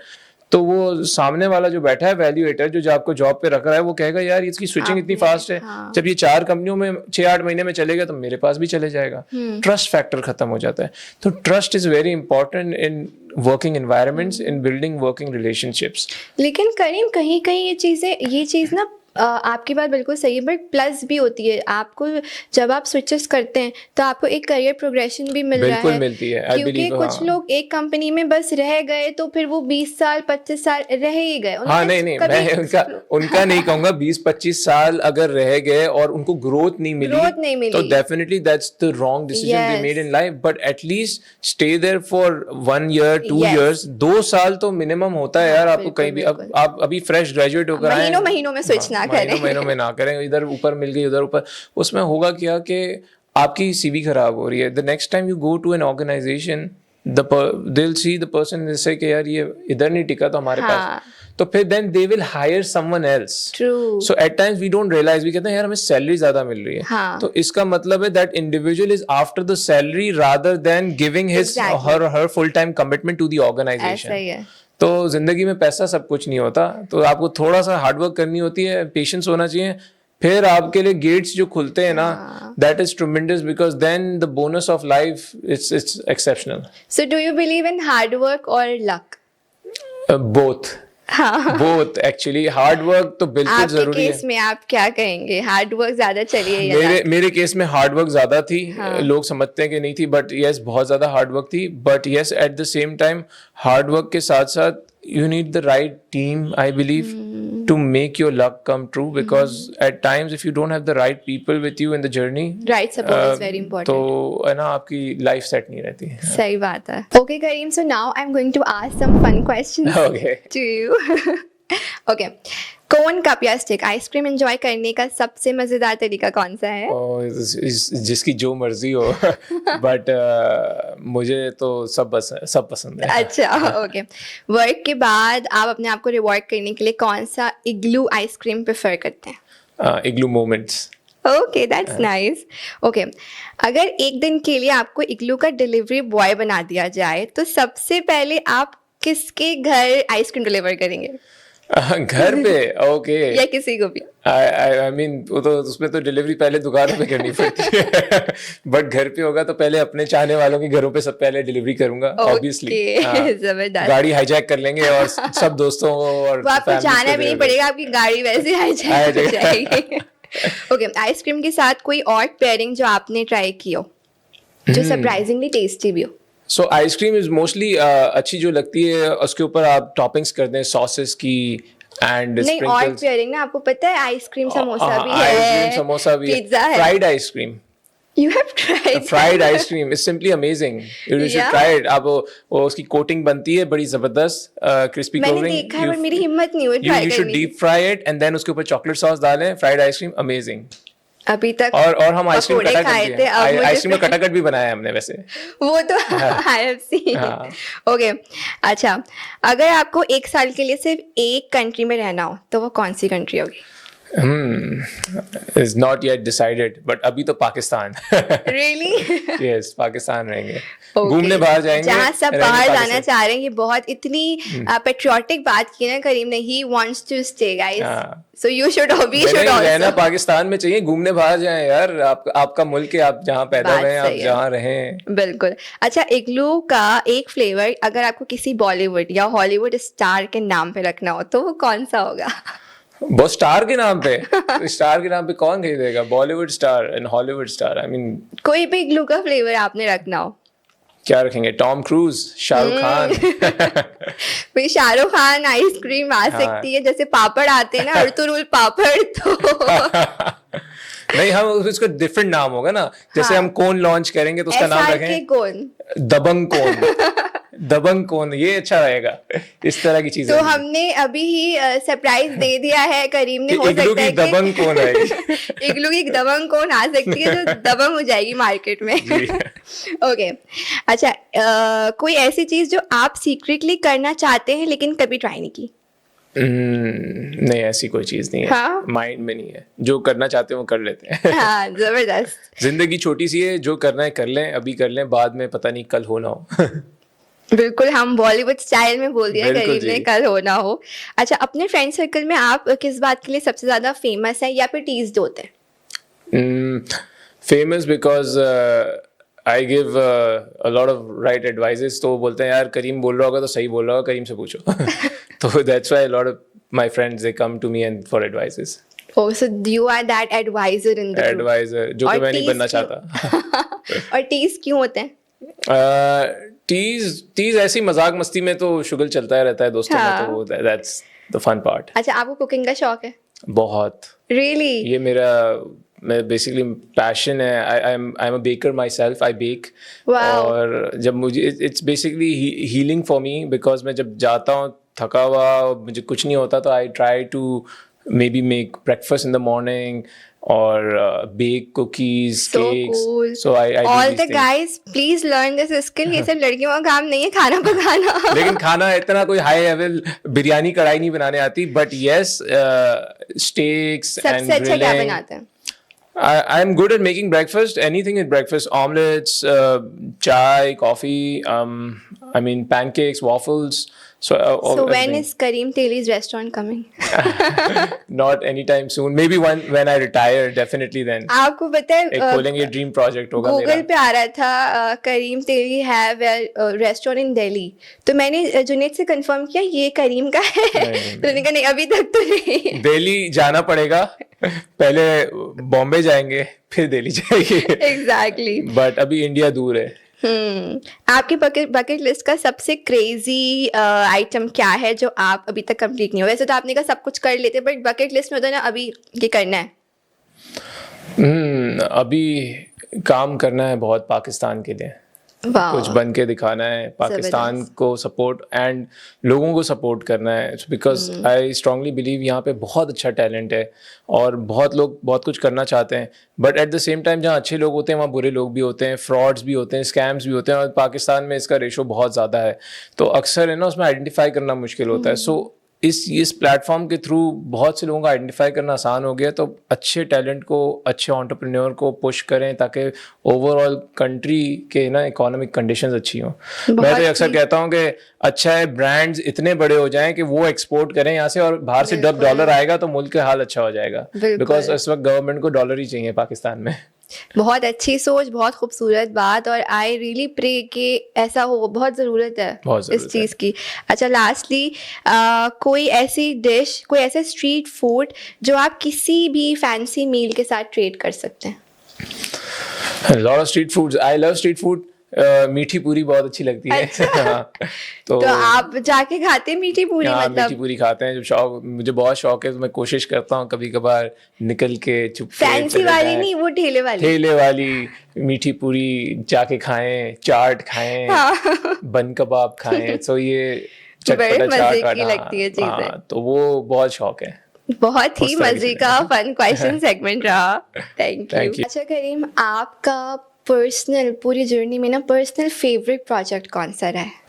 तो वो सामने वाला जो बैठा है वैल्यूएटर जो आपको जॉब पे रख रहा है, वो कहेगा यार इसकी स्विचिंग इतनी फास्ट है, जब ये 4 कंपनियों में 6-8 महीने में चलेगा तो मेरे पास भी चले जाएगा. ट्रस्ट फैक्टर खत्म हो जाता है. तो trust is very important in working environments, in building working relationships. लेकिन करीम कहीं कहीं ये चीज ना आपकी बात बिल्कुल सही है, बट प्लस भी होती है आपको जब आप स्विचेस करते हैं तो आपको एक करियर प्रोग्रेशन भी मिल रहा बिल्कुल है, मिलती है, I क्योंकि believe, कुछ हाँ। लोग एक कंपनी में बस रह गए तो फिर वो 20 साल 25 साल रह ही गए, हाँ, उन्होंने नहीं कभी मैं उनका नहीं कहूंगा, 20-25 साल अगर रह गए और उनको ग्रोथ नहीं मिली, Growth नहीं मिली। तो definitely that's the wrong decision they Yes. Made in life, but at least stay there for 1 year 2 Yes. years, 2 साल तो मिनिमम होता है हाँ, यार आपको बिल्कुल, कहीं भी। अब बिल्कुल। आप अभी फ्रेश ग्रेजुएट होकर आए हैं, महीनों में स्विच ना करें। महीनों में ना करें, इधर ऊपर मिल गई उधर ऊपर, उसमें होगा क्या कि आपकी सीवी खराब हो रही है। The next time you go to an organization, they'll see the person will say कि यार ये इधर नहीं टिका तो हमारे हाँ। पास, तो फिर then they will hire someone else. True. So at times we don't realize, we कहते हैं यार हमें सैलरी ज्यादा मिल रही है, हाँ। तो इसका मतलब है that individual is after the salary rather than giving his Exactly. her full time commitment to the organization. ऐसा ही है। तो जिंदगी में पैसा सब कुछ नहीं होता, तो आपको थोड़ा सा हार्डवर्क करनी होती है, पेशेंस होना चाहिए, फिर आपके लिए गेट्स जो खुलते हैं ना, that is tremendous, because then the bonus of life it's exceptional. So do you believe in hard work और लक? Both, both actually. Hard work तो बिल्कुल आपके जरूरी है। केस में आप क्या कहेंगे, हार्ड वर्क ज्यादा चलिए या मेरे केस में हार्ड वर्क ज्यादा थी। हाँ। लोग समझते हैं कि नहीं थी, बट यस बहुत ज्यादा हार्ड वर्क थी, but yes eight the same time hard work के साथ साथ you need the right team, I believe, to make your luck come true, because at times if you don't have the right people with you in the journey, right support is very तो important. है ना आपकी life set नहीं रहती है। सही बात है। Okay Karim, so now I am going to ask some fun questions Okay. To you. Okay, cone cup या स्टिक आइसक्रीम एंजॉय करने का सबसे मजेदार तरीका कौन सा है? जिसकी जो मर्जी हो, बट मुझे तो सब पसंद है। अच्छा, ओके। वर्क के बाद आप अपने आप को रिवॉर्ड करने के लिए कौन सा इग्लू आइसक्रीम प्रेफर करते हैं? Igloo moments. Okay, that's nice. Okay, अगर एक दिन के लिए आपको इग्लू का डिलीवरी बॉय बना दिया जाए तो सबसे पहले आप किसके घर आइसक्रीम डिलीवर करेंगे? घर पे? ओके। या किसी को भी? आई मीन वो तो उसमें तो डिलीवरी पहले दुकानों पे करनी पड़ती है, बट घर पे होगा तो पहले अपने चाहने वालों के घरों पे सब पहले डिलीवरी करूंगा, ऑब्वियसली। जबरदस्त। गाड़ी हाईजैक कर लेंगे और सब दोस्तों को और वो आपको families को जाना भी नहीं deliver। पड़ेगा, आपकी गाड़ी वैसे हाईजैक हो जाएगी। ओके, आइसक्रीम के साथ कोई और पेयरिंग जो आपने ट्राई की हो जो सरप्राइजिंगली टेस्टी भी हो? सो आइसक्रीम इज मोस्टली अच्छी जो लगती है, उसके ऊपर आप टॉपिंग्स कर दें सॉसेस की एंड नहीं, और स्प्रिंकल्स। पेयरिंग ना, आपको पता है आइसक्रीम समोसा भी है, आइसक्रीम समोसा भी है, पिज्जा है। Fried ice cream. You have tried fried ice cream is simply amazing, you should Yeah. Try it. आप वो उसकी कोटिंग बनती है बड़ी जबरदस्त, क्रिस्पी मैंने कोटिंग। देखा है, पर मेरी हिम्मत नहीं हुई ट्राई यू शुड करने की। Deep fry it and then उसके ऊपर चॉकलेट सॉस डालें, फ्राइड आइसक्रीम अमेजिंग। अभी तक और हम आइसक्रीम पकोड़े कटाकट खाए भी थे, है, अब मुझे आइसक्रीम में कटाकट भी बनाया है हमने वैसे। वो तो आई हैव सीन। हाँ। ओके, अच्छा, अगर आपको एक साल के लिए सिर्फ एक कंट्री में रहना हो तो वो कौन सी कंट्री होगी? Is not yet decided, but अभी तो पाकिस्तान। रियली? यस, पाकिस्तान रहेंगे, घूमने बाहर जाएंगे, जहाँ सब रहेंगे बाहर जाना पाकिस्तान। चाह रहे हैं। ये बहुत इतनी पेट्रियोटिक बात की ना करीम ने, he wants to stay guys, हाँ। So you should we should रहना आल्सो। पाकिस्तान में चाहिए, घूमने बाहर जाएं यार, आपका मुल्क है, आप जहाँ पैदा बात हुए हैं, आप सही है। जहाँ रहें। बिल्कुल। अच्छा, इग्लू का एक फ्लेवर अगर आपको किसी बॉलीवुड या हॉलीवुड स्टार के नाम पे रखना हो तो वो कौन सा होगा? वो स्टार के नाम पे? स्टार के नाम पे कौन खरीदेगा? Bollywood star and Hollywood star, I mean कोई भी इग्लू का फ्लेवर आपने रखना हो। क्या रखेंगे? Tom cruise, Shahrukh Khan? भाई शाहरुख खान आइसक्रीम आ सकती है, जैसे पापड़ आते हैं ना, अर्तुरुल पापड़, तो नहीं, हम उसका डिफरेंट नाम होगा ना, जैसे हम कोन लॉन्च करेंगे तो उसका नाम SRK रखें कौन? दबंग कोन। दबंग कोन, ये अच्छा रहेगा, इस तरह की चीजें। तो हमने अभी ही सरप्राइज दे दिया है करीम ने, हो इग्लू सकता की है दबंग कौन आएगी? इग्लू की दबंग कौन आ सकती है जो दबंग हो जाएगी मार्केट में। ओके, अच्छा, कोई ऐसी चीज जो आप सीक्रेटली करना चाहते हैं लेकिन कभी ट्राई नहीं की? नहीं, ऐसी कोई चीज नहीं है, हाँ? माइंड में नहीं है, जो करना चाहते हैं वो कर लेते हैं। हाँ, जबरदस्त। जिंदगी छोटी सी है, जो करना है कर लें, अभी कर लें, बाद में पता नहीं कल हो ना हो। बिल्कुल, हम बॉलीवुड स्टाइल में बोल दिया बिल्कुल करीब ने, जी। कल हो ना हो। अच्छा, अपने फ्रेंड सर्कल में आप किस बात के लिए सबसे ज्यादा फेमस है या फिर टीज्ड होते हैं? Famous because I give a lot of right advises, तो वो बोलते हैं यार करीम बोल रहा होगा तो सही बोल रहा होगा, करीम से पूछो। तो that's why lot of my friends they come to me and for advices. Oh, so you are that advisor in the group. Adviser, जो कि और मैं नहीं teas बनना क्यों- चाहता। और टीज क्यों होते हैं? टीज ऐसी मजाक मस्ती में तो शुगल चलता ही रहता है दोस्तों में, तो दैट्स द फन पार्ट। अच्छा, आपको कुकिंग का शौक है? बहुत, Really? ये मैं बेसिकली पैशन है। I am a baker myself, I bake. Wow. और जब मुझे it's basically healing for me, because मैं जब जाता हूँ थका हुआ, मुझे कुछ नहीं होता, तो I try to maybe make breakfast in the morning और bake cookies, So cakes. cool. So I do All these the things. guys, please learn this skill. ये सिर्फ लड़कियों का काम नहीं है खाना पकाना। लेकिन खाना इतना कोई हाई लेवल बिरयानी कढ़ाई नहीं बनाने आती, बट यस स्टेक्स एंड सबसे अच्छा क्या बनाते हैं? I'm good at making breakfast, anything at breakfast, omelets, chai, coffee, I mean pancakes, waffles. So So when everything. is Kareem Teli's restaurant coming? Not anytime soon. Maybe when I retire, definitely then. आपको पता एक है खोलेंगे dream project होगा Google मेरा। पे आ रहा था करीम तेली हैव रेस्टोरेंट इन दिल्ली, तो मैंने जुनेद से कंफर्म किया ये करीम का है। नहीं। तो उन्होंने कहा नहीं अभी तक तो नहीं। दिल्ली जाना पड़ेगा, पहले बॉम्बे जाएंगे फिर दिल्ली जाएंगे। एग्जैक्टली। बट अभी इंडिया दूर है। आपकी बकेट लिस्ट का सबसे क्रेजी आइटम क्या है जो आप अभी तक कंप्लीट नहीं हो? वैसे तो आपने कहा सब कुछ कर लेते, बट बकेट लिस्ट में होता है ना अभी ये करना है। अभी काम करना है बहुत पाकिस्तान के लिए, वाह, कुछ बन के दिखाना है, पाकिस्तान जबरदस्त। को सपोर्ट एंड लोगों को सपोर्ट करना है, बिकॉज आई स्ट्रांगली बिलीव यहाँ पे बहुत अच्छा टैलेंट है और बहुत लोग बहुत कुछ करना चाहते हैं, but at the same time जहाँ अच्छे लोग होते हैं वहाँ बुरे लोग भी होते हैं, फ्रॉड्स भी होते हैं, स्कैम्स भी होते हैं, और पाकिस्तान में इसका रेशो बहुत ज़्यादा है, तो अक्सर है ना उसमें आइडेंटिफाई करना मुश्किल होता है। सो इस प्लेटफॉर्म के थ्रू बहुत से लोगों को आइडेंटिफाई करना आसान हो गया, तो अच्छे टैलेंट को, अच्छे एंटरप्रेन्योर को पुश करें ताकि ओवरऑल कंट्री के ना इकोनॉमिक कंडीशंस अच्छी हों। मैं तो अक्सर कहता हूँ कि अच्छा है ब्रांड्स इतने बड़े हो जाएं कि वो एक्सपोर्ट करें यहाँ से, और बाहर से जब डॉलर आएगा तो मुल्क का हाल अच्छा हो जाएगा, बिकॉज इस वक्त गवर्नमेंट को डॉलर ही चाहिए पाकिस्तान में। बहुत अच्छी सोच, बहुत खूबसूरत बात, और आई रियली प्रे कि ऐसा हो, बहुत ज़रूरत है इस चीज़ की। अच्छा, लास्टली कोई ऐसी डिश, कोई ऐसा स्ट्रीट फूड जो आप किसी भी फैंसी मील के साथ ट्रेड कर सकते हैं? Lot of street foods, I love street food. मीठी पूरी बहुत अच्छी लगती है। हाँ, तो आप जाके खाते हैं मीठी पूरी? हाँ, मतलब मीठी पूरी खाते हैं, जब शौक, मुझे बहुत शौक है, तो मैं कोशिश करता हूँ कभी कभार निकल के चुप फैंसी वाली नहीं, वो ठेले वाली। ठेले वाली मीठी पूरी जाके खाएं, चाट खाएं, बन कबाब खाएं, तो ये बड़े चटपटा मजे चाट की लगती है चीजें। हाँ, तो वो बहुत शौक है। बहुत ही उस तरह की मजे चीजें। का फन क्वेश्चन सेगमेंट रहा। Thank Thank you. you. अच्छा करीम, आपका पर्सनल पूरी जर्नी में ना पर्सनल फेवरेट प्रोजेक्ट कौन सा रहा है?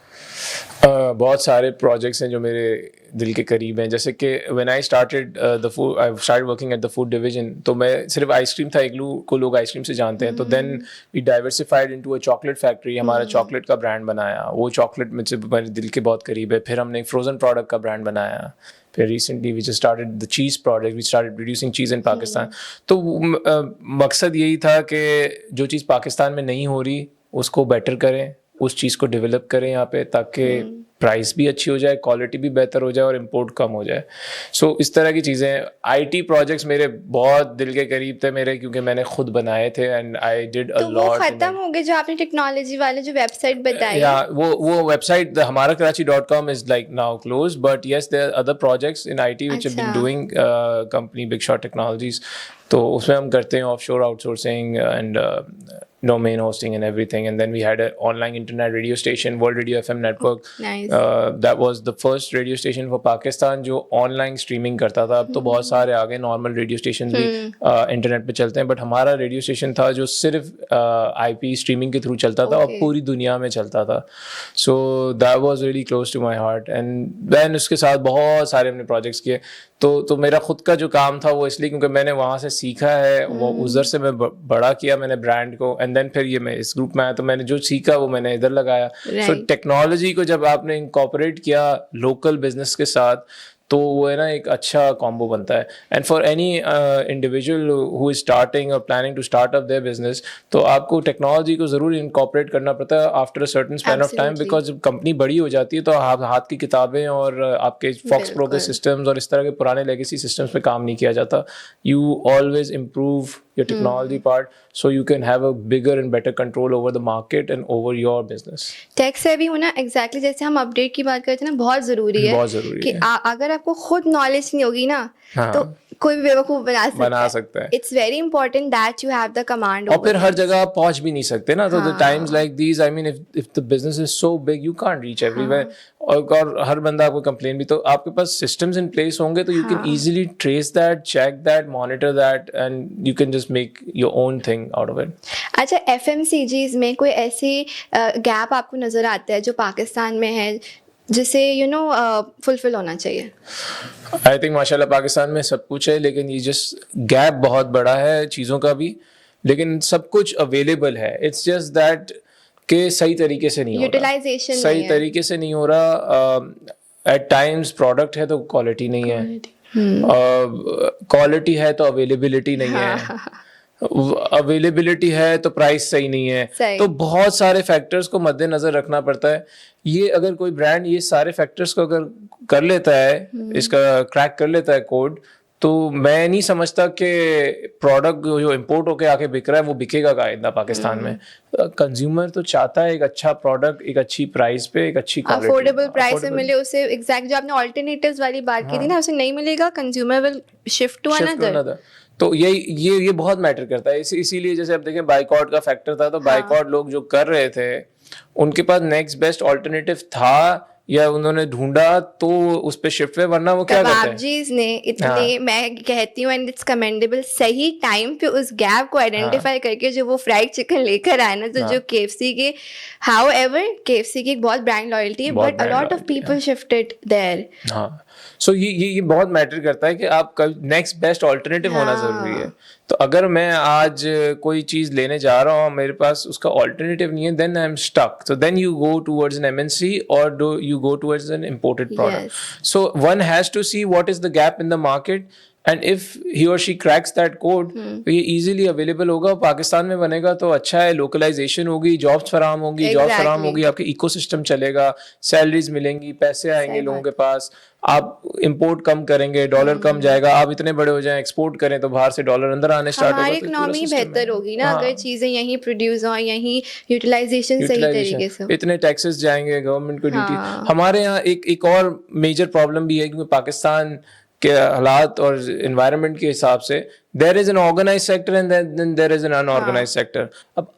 बहुत सारे प्रोजेक्ट्स हैं जो मेरे दिल के करीब हैं, जैसे कि when I started the food, I started working at the food division, तो मैं सिर्फ आइसक्रीम था, इग्लू को लोग आइसक्रीम से जानते हैं, तो then we diversified into a chocolate factory, हमारा चॉकलेट का ब्रांड बनाया, वो चॉकलेट मुझे मेरे दिल के बहुत करीब है। फिर हमने एक फ्रोजन प्रोडक्ट का ब्रांड बनाया, फिर recently we just started the cheese product, we started producing cheese in Pakistan. तो मकसद यही था कि जो चीज़ पाकिस्तान में नहीं हो रही उसको बेटर करें, उस चीज़ को डेवलप करें यहाँ पे, ताकि प्राइस भी अच्छी हो जाए, क्वालिटी भी बेहतर हो जाए और इंपोर्ट कम हो जाए। सो इस तरह की चीज़ें। आईटी प्रोजेक्ट्स मेरे बहुत दिल के करीब थे मेरे, क्योंकि मैंने खुद बनाए थे एंड आई डिड अ तो वो लॉट। खत्म हो गए जो आपने टेक्नोलॉजी वाले जो वेबसाइट बताई? या वो वेबसाइट हमारा Karachi.com is like now closed, but yes there are other projects in IT which have been अच्छा। doing company Big Shot Technologies, तो उसमें हम करते हैं offshore outsourcing and domain hosting and everything, and then we had an online internet radio station, World Radio FM network. Nice. That was the first radio station for Pakistan जो online streaming करता था। अब तो बहुत सारे आ गए, normal radio station भी internet पे चलते हैं, बट हमारा रेडियो स्टेशन था जो सिर्फ आईपी स्ट्रीमिंग के थ्रू चलता था और Okay. पूरी दुनिया में चलता था। So that was really close to my heart, and then उसके साथ बहुत सारे हमने प्रोजेक्ट्स किए। तो मेरा खुद का जो काम था वो इसलिए क्योंकि मैंने वहाँ से सीखा है, वो उधर से मैं बड़ा किया मैंने ब्रांड को, एंड देन फिर ये मैं इस ग्रुप में आया, तो मैंने जो सीखा वो मैंने इधर लगाया। सो Right. टेक्नोलॉजी को जब आपने इंकॉर्पोरेट किया लोकल बिजनेस के साथ, तो वो है ना एक अच्छा कॉम्बो बनता है. And for any individual who is starting और planning to start up their business, तो आपको टेक्नोलॉजी को ज़रूर इनकॉर्पोरेट करना पड़ता है after a certain span of time, Absolutely. Because जब कंपनी बड़ी हो जाती है तो आप हाथ की किताबें और आपके फॉक्स प्रो के बिल्कुल। सिस्टम्स और इस तरह के पुराने लेगेसी सिस्टम्स पे काम नहीं किया जाता. You always improve your technology part so you can have a bigger and better control over the market and over your business. Tech से भी होना एग्जैक्टली जैसे हम अपडेट की बात करते हैं ना, बहुत ज़रूरी है. बहुत ज़रूरी कि है. अगर आपको खुद नॉलेज नहीं होगी ना, हाँ. तो कोई भी बेवकूफ़ बना सकता है. It's very important that you have the command. और फिर हर जगह आप पहुंच भी नहीं सकते ना, तो हाँ. Times like these, I mean if the business is so big you can't reach everywhere, और हर बंदा आपको कंप्लेन भी, तो आपके पास सिस्टम्स इन प्लेस होंगे तो you can easily trace that, check that, monitor that, and you can just make your own thing out of it. अच्छा, FMCGs में कोई ऐसी गैप आपको नज़र आता है जो पाकिस्तान में है जिसे फुलफिल होना चाहिए? आई थिंक माशाल्लाह पाकिस्तान में सब कुछ है, लेकिन ये जस्ट गैप बहुत बड़ा है चीज़ों का भी, लेकिन सब कुछ अवेलेबल है. इट्स जस्ट दैट कि सही तरीके से नहीं हो रहा, यूटिलाइजेशन सही तरीके से नहीं हो रहा. एट टाइम्स प्रोडक्ट है तो क्वालिटी नहीं है, क्वालिटी है तो अवेलेबिलिटी नहीं है, अवेलेबिलिटी है तो प्राइस सही नहीं है. तो बहुत सारे फैक्टर्स को मद्देनजर रखना पड़ता है. ये अगर कोई ब्रांड ये सारे फैक्टर्स को अगर कर लेता है, इसका क्रैक कर लेता है कोड, तो मैं नहीं समझता कि प्रोडक्ट जो इम्पोर्ट होके आके बिक रहा है वो बिकेगा कायदा पाकिस्तान में. कंज्यूमर तो चाहता है एक अच्छा प्रोडक्ट, एक अच्छी प्राइस पे, एक अच्छी क्वालिटी, अफोर्डेबल प्राइस में मिले उसे. एग्जैक्ट जो आपने ऑल्टरनेटिव्स वाली बात की थी ना, उसे नहीं मिलेगा, consumer will shift to another. तो ये बहुत मैटर करता है. इसीलिए जैसे आप देखें बाइकआउट का फैक्टर था, तो बाइकआउट लोग जो कर रहे थे उनके पास नेक्स्ट बेस्ट ऑल्टरनेटिव था या उन्होंने ढूंढा तो उस पे शिफ्ट हुए, वरना वो क्या करते हैं. कबाबजीज ने इतने, मैं कहती हूँ एंड इट्स कमेंडेबल, सही टाइम पे उस गैप को आइडेंटिफाई करके जो वो फ्राइड चिकन लेकर आए ना, तो जो KFC के, हाउ एवर KFC की एक बहुत ब्रांड लॉयल्टी है, but a lot of people shifted there. हाँ, सो ये बहुत मैटर करता है कि आपका नेक्स्ट बेस्ट ऑल्टरनेटिव होना जरूरी है. तो अगर मैं आज कोई चीज लेने जा रहा हूँ, मेरे पास उसका ऑल्टरनेटिव नहीं है, then I am stuck. So then you go towards an MNC और do you go towards an imported product. So one has to see what is the gap in the market, and if he और she cracks that code, तो ये easily available होगा. पाकिस्तान में बनेगा तो अच्छा है, लोकलाइजेशन होगी, जॉब्स फराम होगी, जॉब फराम होगी, आपके इकोसिस्टम चलेगा, सैलरीज मिलेंगी, पैसे आएंगे लोगों के पास, आप इंपोर्ट कम करेंगे, डॉलर कम जाएगा, आप इतने बड़े हो जाएं, एक्सपोर्ट करें तो बाहर से डॉलर अंदर आने स्टार्ट होगा. हमारी इकोनॉमी बेहतर होगी ना अगर चीजें यहीं प्रोड्यूस हो, यहीं यूटिलाइजेशन सही तरीके से. इतने टैक्सेस जाएंगे गवर्नमेंट को, ड्यूटी. हमारे यहाँ एक और मेजर प्रॉब्लम भी है, क्योंकि पाकिस्तान के हालात और एनवायरनमेंट के हिसाब से there is an organize sector and then there is an unorganize sector. अब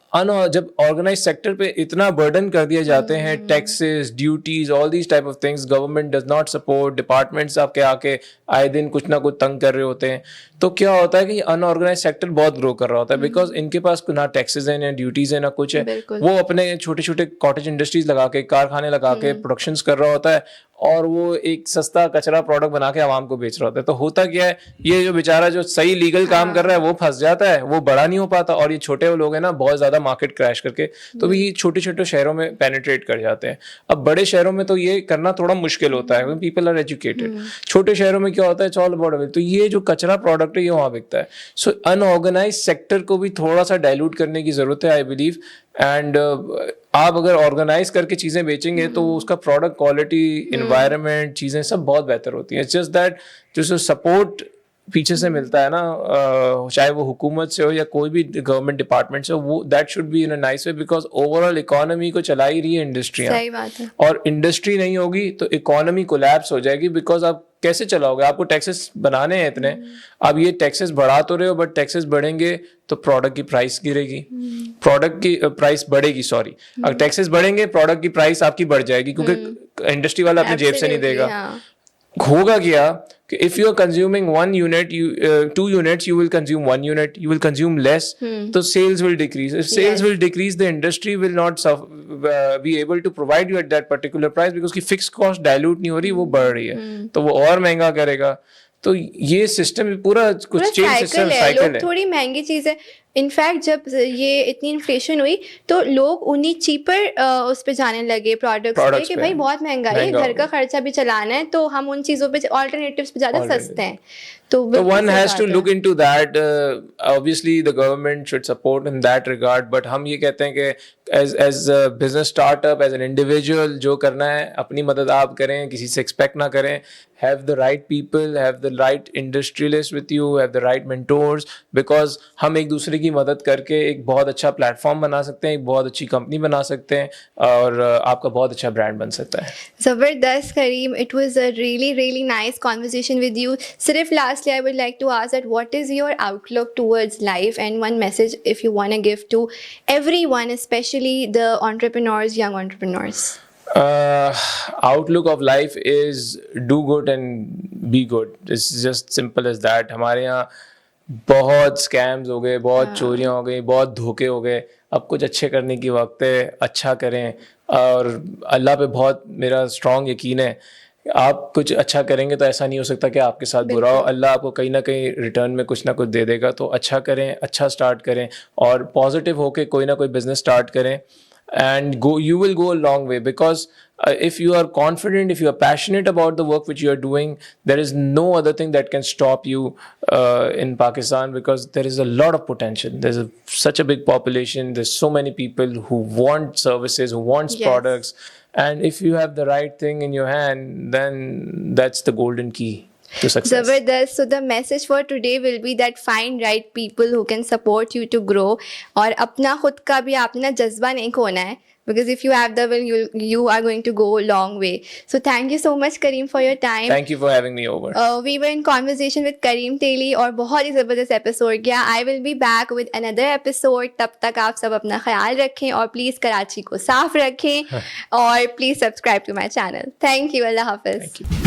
जब ऑर्गेनाइज सेक्टर पे इतना बर्डन कर दिए जाते हैं, taxes, duties, all these type of things, government does not support, departments आपके आके आए दिन कुछ ना कुछ तंग कर रहे होते हैं, तो क्या होता है कि अनऑर्गेनाइज सेक्टर बहुत ग्रो कर रहा होता है, बिकॉज इनके पास ना टैक्सेस है, ना ड्यूटीज है, ना कुछ है. वो अपने छोटे छोटे कॉटेज इंडस्ट्रीज लगा के, कारखाने लगा के प्रोडक्शन कर रहा होता है, और वो एक सस्ता कचरा प्रोडक्ट बना के आवाम को बेच रहा होता है. तो होता क्या है, ये जो बेचारा जो सही लीगल काम कर रहा है वो फंस जाता है, वो बड़ा नहीं हो पाता, और ये छोटे लोग हैं ना बहुत ज्यादा मार्केट क्रैश करके, तो भी ये छोटे छोटे शहरों में पेनिट्रेट कर जाते हैं. अब बड़े शहरों में तो ये करना थोड़ा मुश्किल होता है, पीपल आर एजुकेटेड. छोटे शहरों में क्या होता है, इट्स ऑल अबाउट अवेलेबल. तो ये जो कचरा प्रोडक्ट है ये वहां बिकता है. सो अनऑर्गेनाइज सेक्टर को भी थोड़ा सा डाइल्यूट करने की जरूरत है, आई बिलीव. एंड आप अगर ऑर्गेनाइज करके चीजें बेचेंगे तो उसका प्रोडक्ट क्वालिटी, एनवायरनमेंट, चीजें सब बहुत बेहतर होती हैं. इट्स जस्ट दैट जो सपोर्ट पीछे से मिलता है ना, चाहे वो हुकूमत से हो या कोई भी गवर्नमेंट डिपार्टमेंट से हो, वो that should be in a nice way, because overall economy को चला ही रही है इंडस्ट्रियां. सही बात है. और इंडस्ट्री नहीं होगी तो इकोनॉमी कोलैप्स हो जाएगी, बिकॉज आप कैसे चलाओगे, आपको टैक्सेस बनाने हैं इतने, अब ये टैक्सेस बढ़ा तो रहे हो, बट टैक्सेस बढ़ेंगे तो प्रोडक्ट की प्राइस गिरेगी, प्रोडक्ट की प्राइस बढ़ेगी, सॉरी, अगर टैक्सेस बढ़ेंगे प्रोडक्ट की प्राइस आपकी बढ़ जाएगी, क्योंकि इंडस्ट्री वाला अपनी जेब से नहीं देगा. होगा क्या कि if you are consuming 1 unit, 2 units, you will consume 1 unit, you will consume less, so sales will decrease. If sales will decrease, the industry will not be able to provide you at that particular price, because की fixed cost dilute नहीं हो रही, वो बढ़ रही है, तो वो और महंगा करेगा. तो ये सिस्टम पूरा कुछ चेन सिस्टम साइकिल है. थोड़ी महंगी चीजें इनफैक्ट जब ये इतनी इन्फ्लेशन हुई तो लोग उन्हीं चीपर उस पे जाने लगे प्रोडक्ट्स पे Products कि पे। भाई बहुत महंगा है, महंगा घर हो का गया। खर्चा भी चलाना है, तो हम उन चीज़ों पे ऑल्टरनेटिव्स पे ज़्यादा Alternative. सस्ते हैं. तो So बिल्कुल one सही has to बात है. look into that. Obviously, the government should support in that regard. But हम ये कहते हैं कि as a business startup, as an individual, जो करना है अपनी मदद आप करें, किसी से expect ना करें. Have the right people, have the right industrialists with you, have the right mentors. Because हम एक दूसरे की मदद करके एक बहुत अच्छा प्लेटफॉर्म बना सकते हैं, एक बहुत अच्छी कंपनी बना सकते हैं और आपका बहुत अच्छा ब्रांड बन सकता है. Zabardast, Kareem. It was a really, really nice conversation with you. Sirif, lastly, I would like to ask that what is your outlook towards life and one message if you want to give to everyone, especially the entrepreneurs, young entrepreneurs? Outlook of life is do good and be good. It's just simple as that. हमारे यहाँ बहुत scams हो गए, बहुत चोरियां हो गई, बहुत धोखे हो गए. अब कुछ अच्छे करने की वक्त है, अच्छा करें. और अल्लाह पे बहुत मेरा स्ट्रॉन्ग यकीन है. आप कुछ अच्छा करेंगे तो ऐसा नहीं हो सकता कि आपके साथ बुरा हो. अल्लाह आपको कहीं ना कहीं रिटर्न में कुछ ना कुछ दे देगा. तो अच्छा करें, अच्छा स्टार्ट करें और पॉजिटिव होके कोई ना कोई बिजनेस स्टार्ट करें. And you will go a long way because if you are confident, if you are passionate about the work which you are doing, there is no other thing that can stop you in Pakistan, because there is a lot of potential. There's such a big population. There's so many people who want services, who wants Yes. products. And if you have the right thing in your hand, then that's the golden key to success. Zabardast. So the message for today will be that find right people who can support you to grow. और अपना खुद का भी आपने ना जज्बा नहीं खोना है, because if you have the will, you are going to go a long way. So thank you so much, Kareem, for your time. Thank you for having me over. We were in conversation with Kareem Teli और बहुत ही ज़बरदस्त episode गया. I will be back with another episode. तब तक आप सब अपना ख्याल रखें और प्लीज़ कराची को साफ रखें और please subscribe to my channel. Thank you. अल्लाह हाफिज़. Thank you.